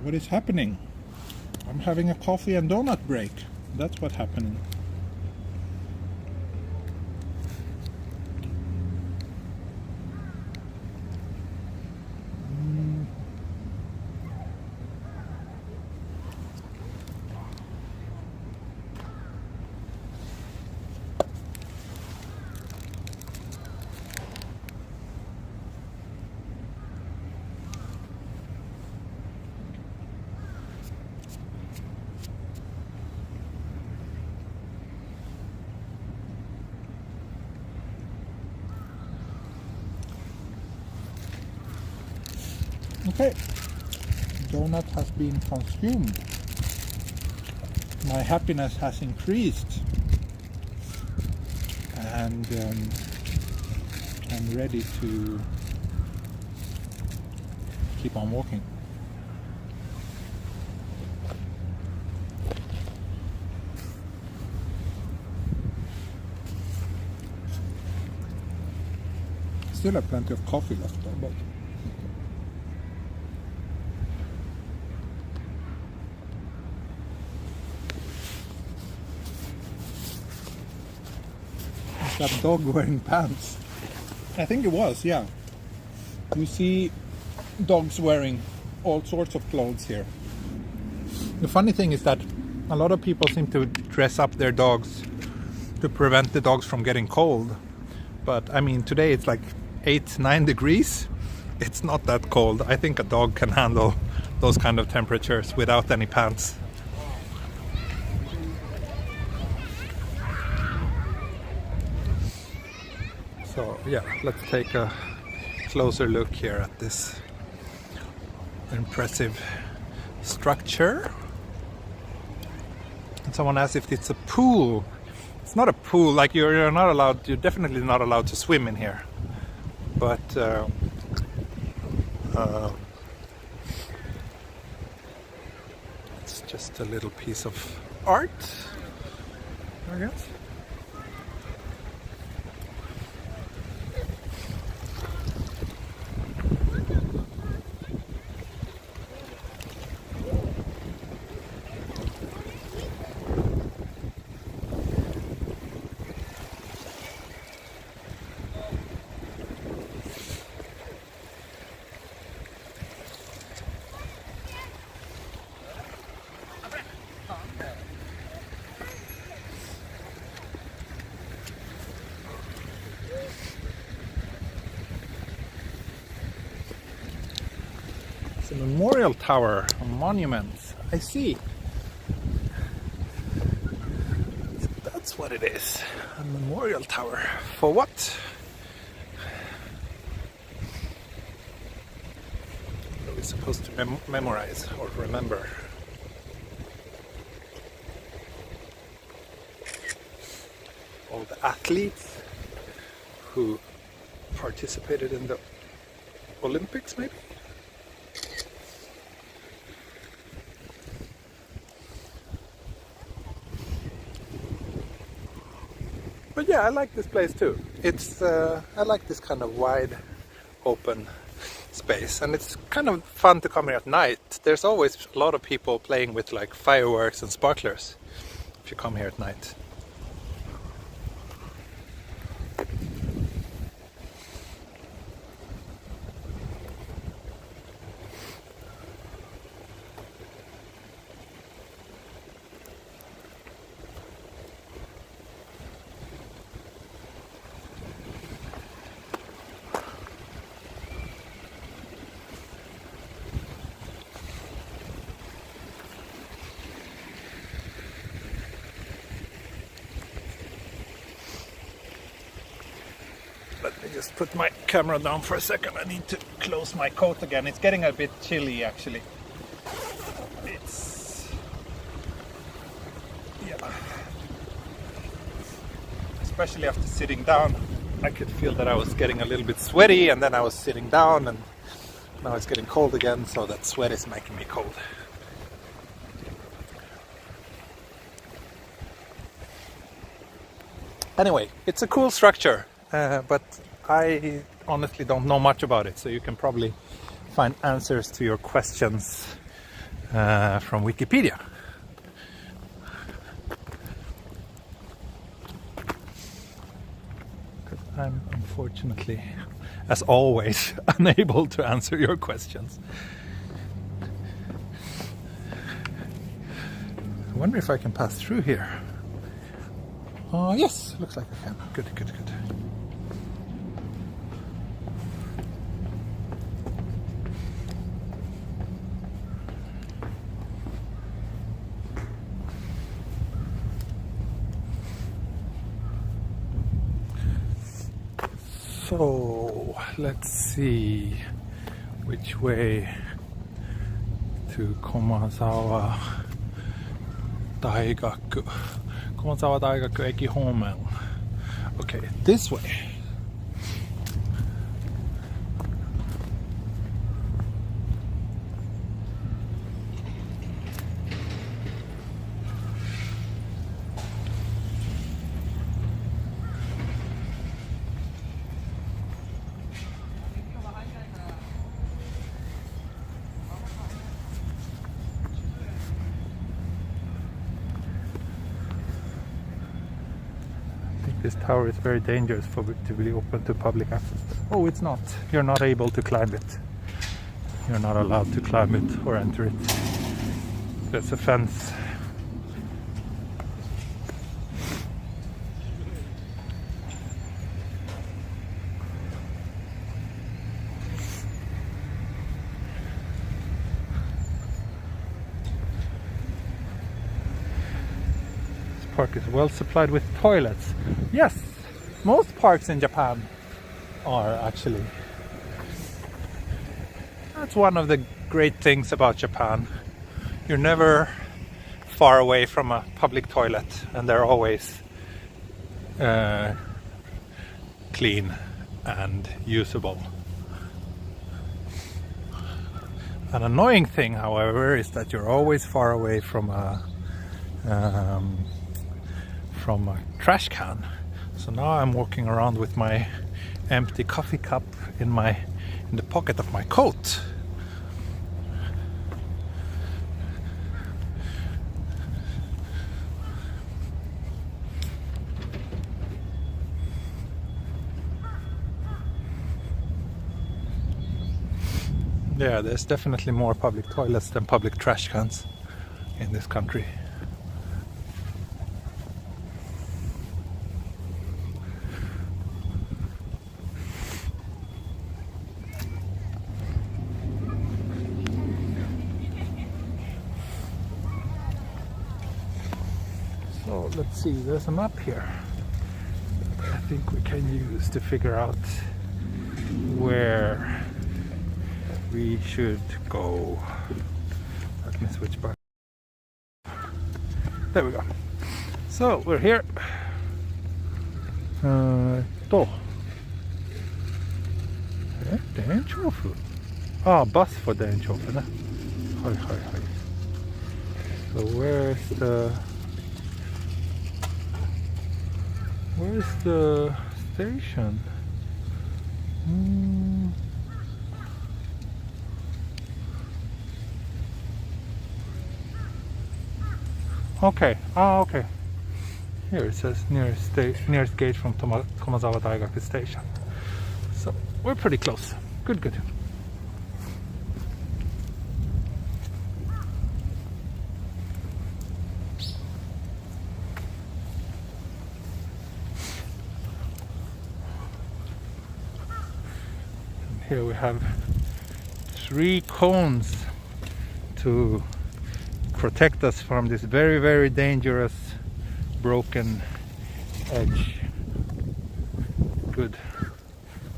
What is happening? I'm having a coffee and donut break. That's what's happening. Okay, donut has been consumed. My happiness has increased, and I'm ready to keep on walking. Still have plenty of coffee left though, but that dog wearing pants. I think it was, yeah. You see dogs wearing all sorts of clothes here. The funny thing is that a lot of people seem to dress up their dogs to prevent the dogs from getting cold. But I mean, today it's like 8-9 degrees. It's not that cold. I think a dog can handle those kind of temperatures without any pants. So yeah, let's take a closer look here at this impressive structure. And someone asked if it's a pool. It's not a pool, like you're not allowed, you're definitely not allowed to swim in here. But it's just a little piece of art, I guess. A memorial tower, a monument. I see. That's what it is. A memorial tower. For what? What are we supposed to memorize or remember? All the athletes who participated in the Olympics, maybe? But yeah, I like this place too. It's I like this kind of wide open space, and it's kind of fun to come here at night. There's always a lot of people playing with like fireworks and sparklers if you come here at night. Let me just put my camera down for a second. I need to close my coat again. It's getting a bit chilly actually. Yeah. Especially after sitting down, I could feel that I was getting a little bit sweaty, and then I was sitting down and now it's getting cold again, so that sweat is making me cold. Anyway, it's a cool structure. But I honestly don't know much about it, so you can probably find answers to your questions from Wikipedia. Because I'm unfortunately, as always, unable to answer your questions. I wonder if I can pass through here. Oh, yes, looks like I can. Good. So let's see which way to Komazawa Daigaku. Komazawa Daigaku Eki Homen. Okay, this way. This tower is very dangerous for it to be open to public access. Oh, it's not. You're not able to climb it. You're not allowed to climb it or enter it. There's a fence. Park is well supplied with toilets. Yes, most parks in Japan are actually That's one of the great things about Japan. You're never far away from a public toilet, and they're always clean and usable. An annoying thing, however, is that you're always far away from a trash can. So now I'm walking around with my empty coffee cup in the pocket of my coat. Yeah, there's definitely more public toilets than public trash cans in this country. So let's see, there's a map here that I think we can use to figure out where we should go. Let me switch back. There we go. So we're here. Dainchofu. Ah, bus for Dainchofu, ne? Hi, hi, hi. So where's the station? Okay. Ah, okay. Here it says nearest gate from Komazawa Daigaku station. So we're pretty close. Good, good. And here we have 3 cones to protect us from this very, very dangerous broken edge. Good.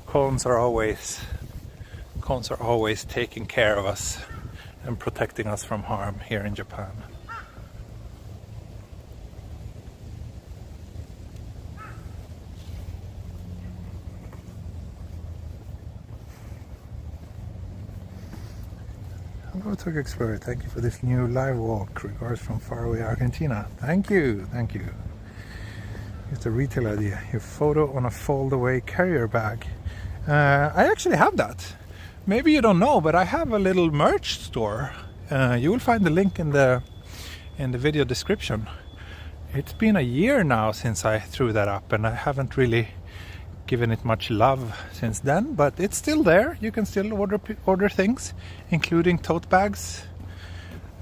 Cones are always taking care of us and protecting us from harm here in Japan. Hello, Tug Explorer. Thank you for this new live walk. Regards from faraway Argentina. Thank you, thank you. Here's the retail idea. Your photo on a fold-away carrier bag. I actually have that. Maybe you don't know, but I have a little merch store. You will find the link in the video description. It's been a year now since I threw that up, and I haven't really given it much love since then, but it's still there. You can still order things, including tote bags,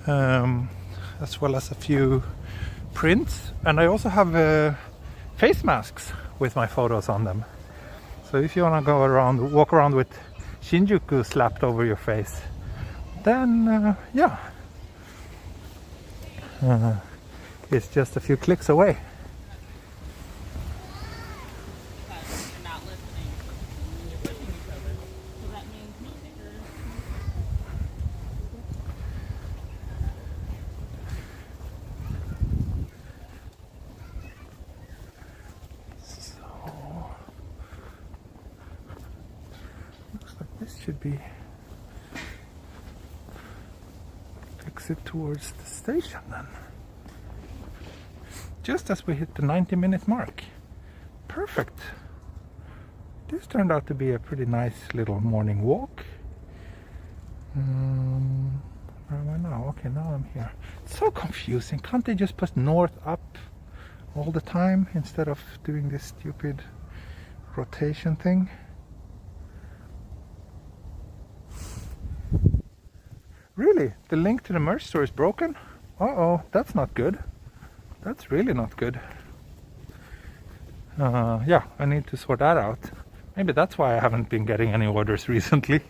as well as a few prints, and I also have face masks with my photos on them. So if you want to walk around with Shinjuku slapped over your face, then yeah, it's just a few clicks away. Should be exit towards the station then. Just as we hit the 90-minute mark. Perfect. This turned out to be a pretty nice little morning walk. Where am I now? Okay, now I'm here. It's so confusing. Can't they just put north up all the time instead of doing this stupid rotation thing? Really? The link to the merch store is broken? Uh-oh, that's not good. That's really not good. Yeah, I need to sort that out. Maybe that's why I haven't been getting any orders recently.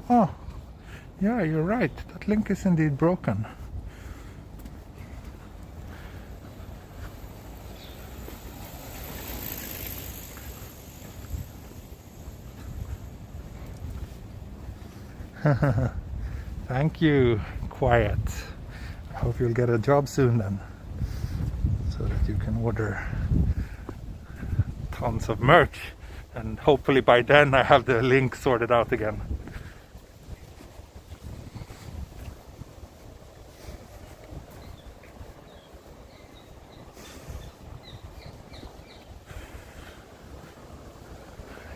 Oh, Yeah, you're right. That link is indeed broken. Thank you, Quiet. I hope you'll get a job soon then, so that you can order tons of merch, and hopefully by then I have the link sorted out again.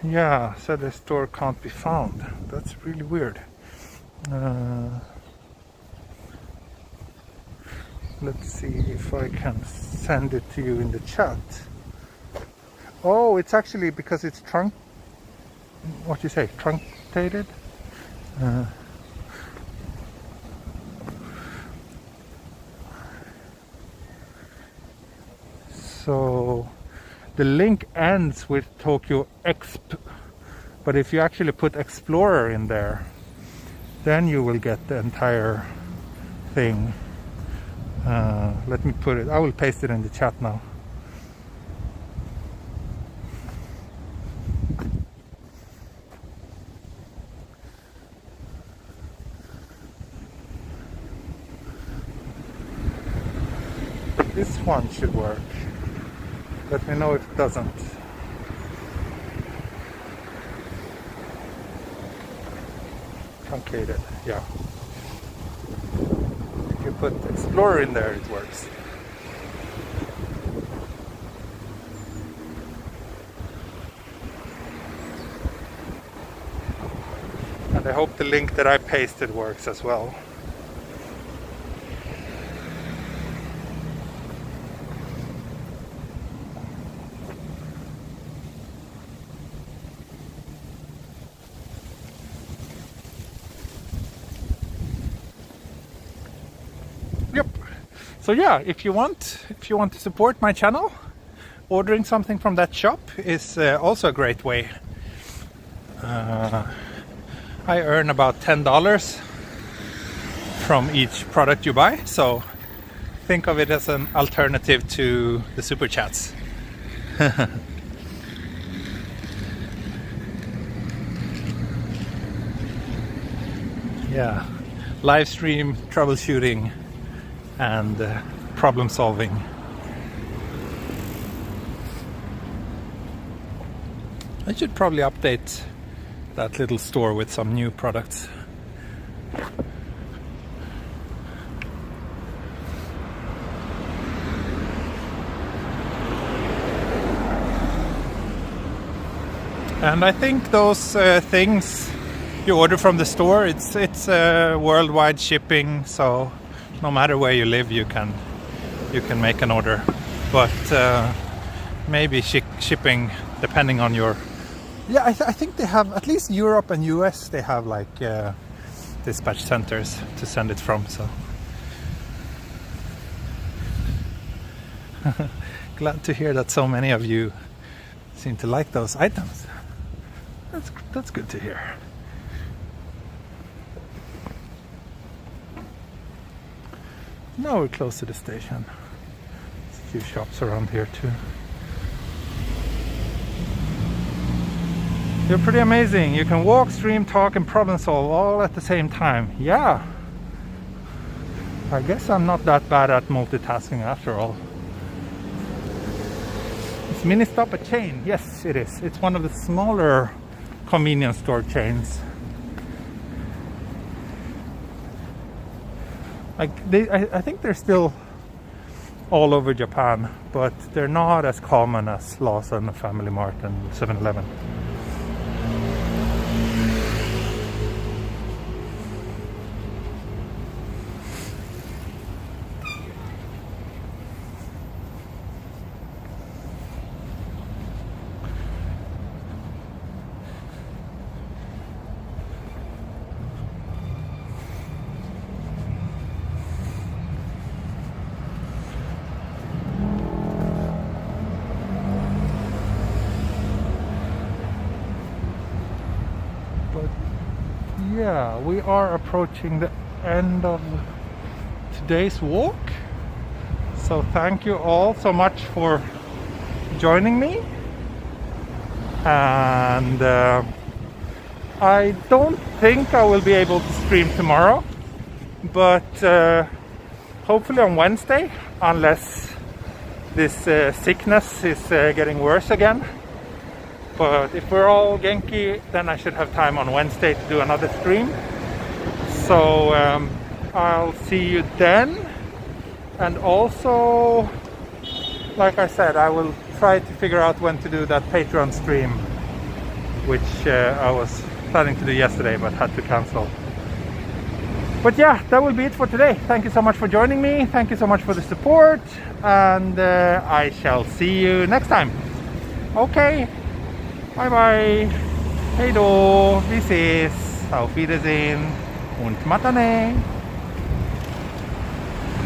Yeah, said the store can't be found. That's really weird. Let's see if I can send it to you in the chat. Oh, it's actually because it's what you say, truncated? So the link ends with Tokyo Exp, but if you actually put Explorer in there, then you will get the entire thing. Let me put it, I will paste it in the chat now. This one should work. Let me know if it doesn't. Truncated, yeah. If you put Explorer in there, it works. And I hope the link that I pasted works as well. Yep. So yeah, if you want to support my channel, ordering something from that shop is also a great way. I earn about $10 from each product you buy, so think of it as an alternative to the super chats. Yeah, live stream troubleshooting and problem solving. I should probably update that little store with some new products. And I think those things you order from the store, it's worldwide shipping, so no matter where you live, you can make an order. But maybe shipping depending on your. Yeah, I think they have, at least Europe and US, they have like dispatch centers to send it from. So glad to hear that so many of you seem to like those items. That's good to hear. Now we're close to the station. There's a few shops around here too. You're pretty amazing. You can walk, stream, talk, and problem solve all at the same time. Yeah. I guess I'm not that bad at multitasking after all. Is Mini Stop a chain? Yes, it is. It's one of the smaller convenience store chains. Like I think they're still all over Japan, but they're not as common as Lawson, Family Mart, and 7-Eleven. yeah, we are approaching the end of today's walk. So thank you all so much for joining me. And I don't think I will be able to stream tomorrow, but hopefully on Wednesday, unless this sickness is getting worse again. But if we're all Genki, then I should have time on Wednesday to do another stream. So I'll see you then. And also, like I said, I will try to figure out when to do that Patreon stream, which I was planning to do yesterday but had to cancel. But yeah, that will be it for today. Thank you so much for joining me. Thank you so much for the support. And I shall see you next time. Okay. Bye bye. Hej då. Vi ses. Auf Wiedersehen. Und mata ne.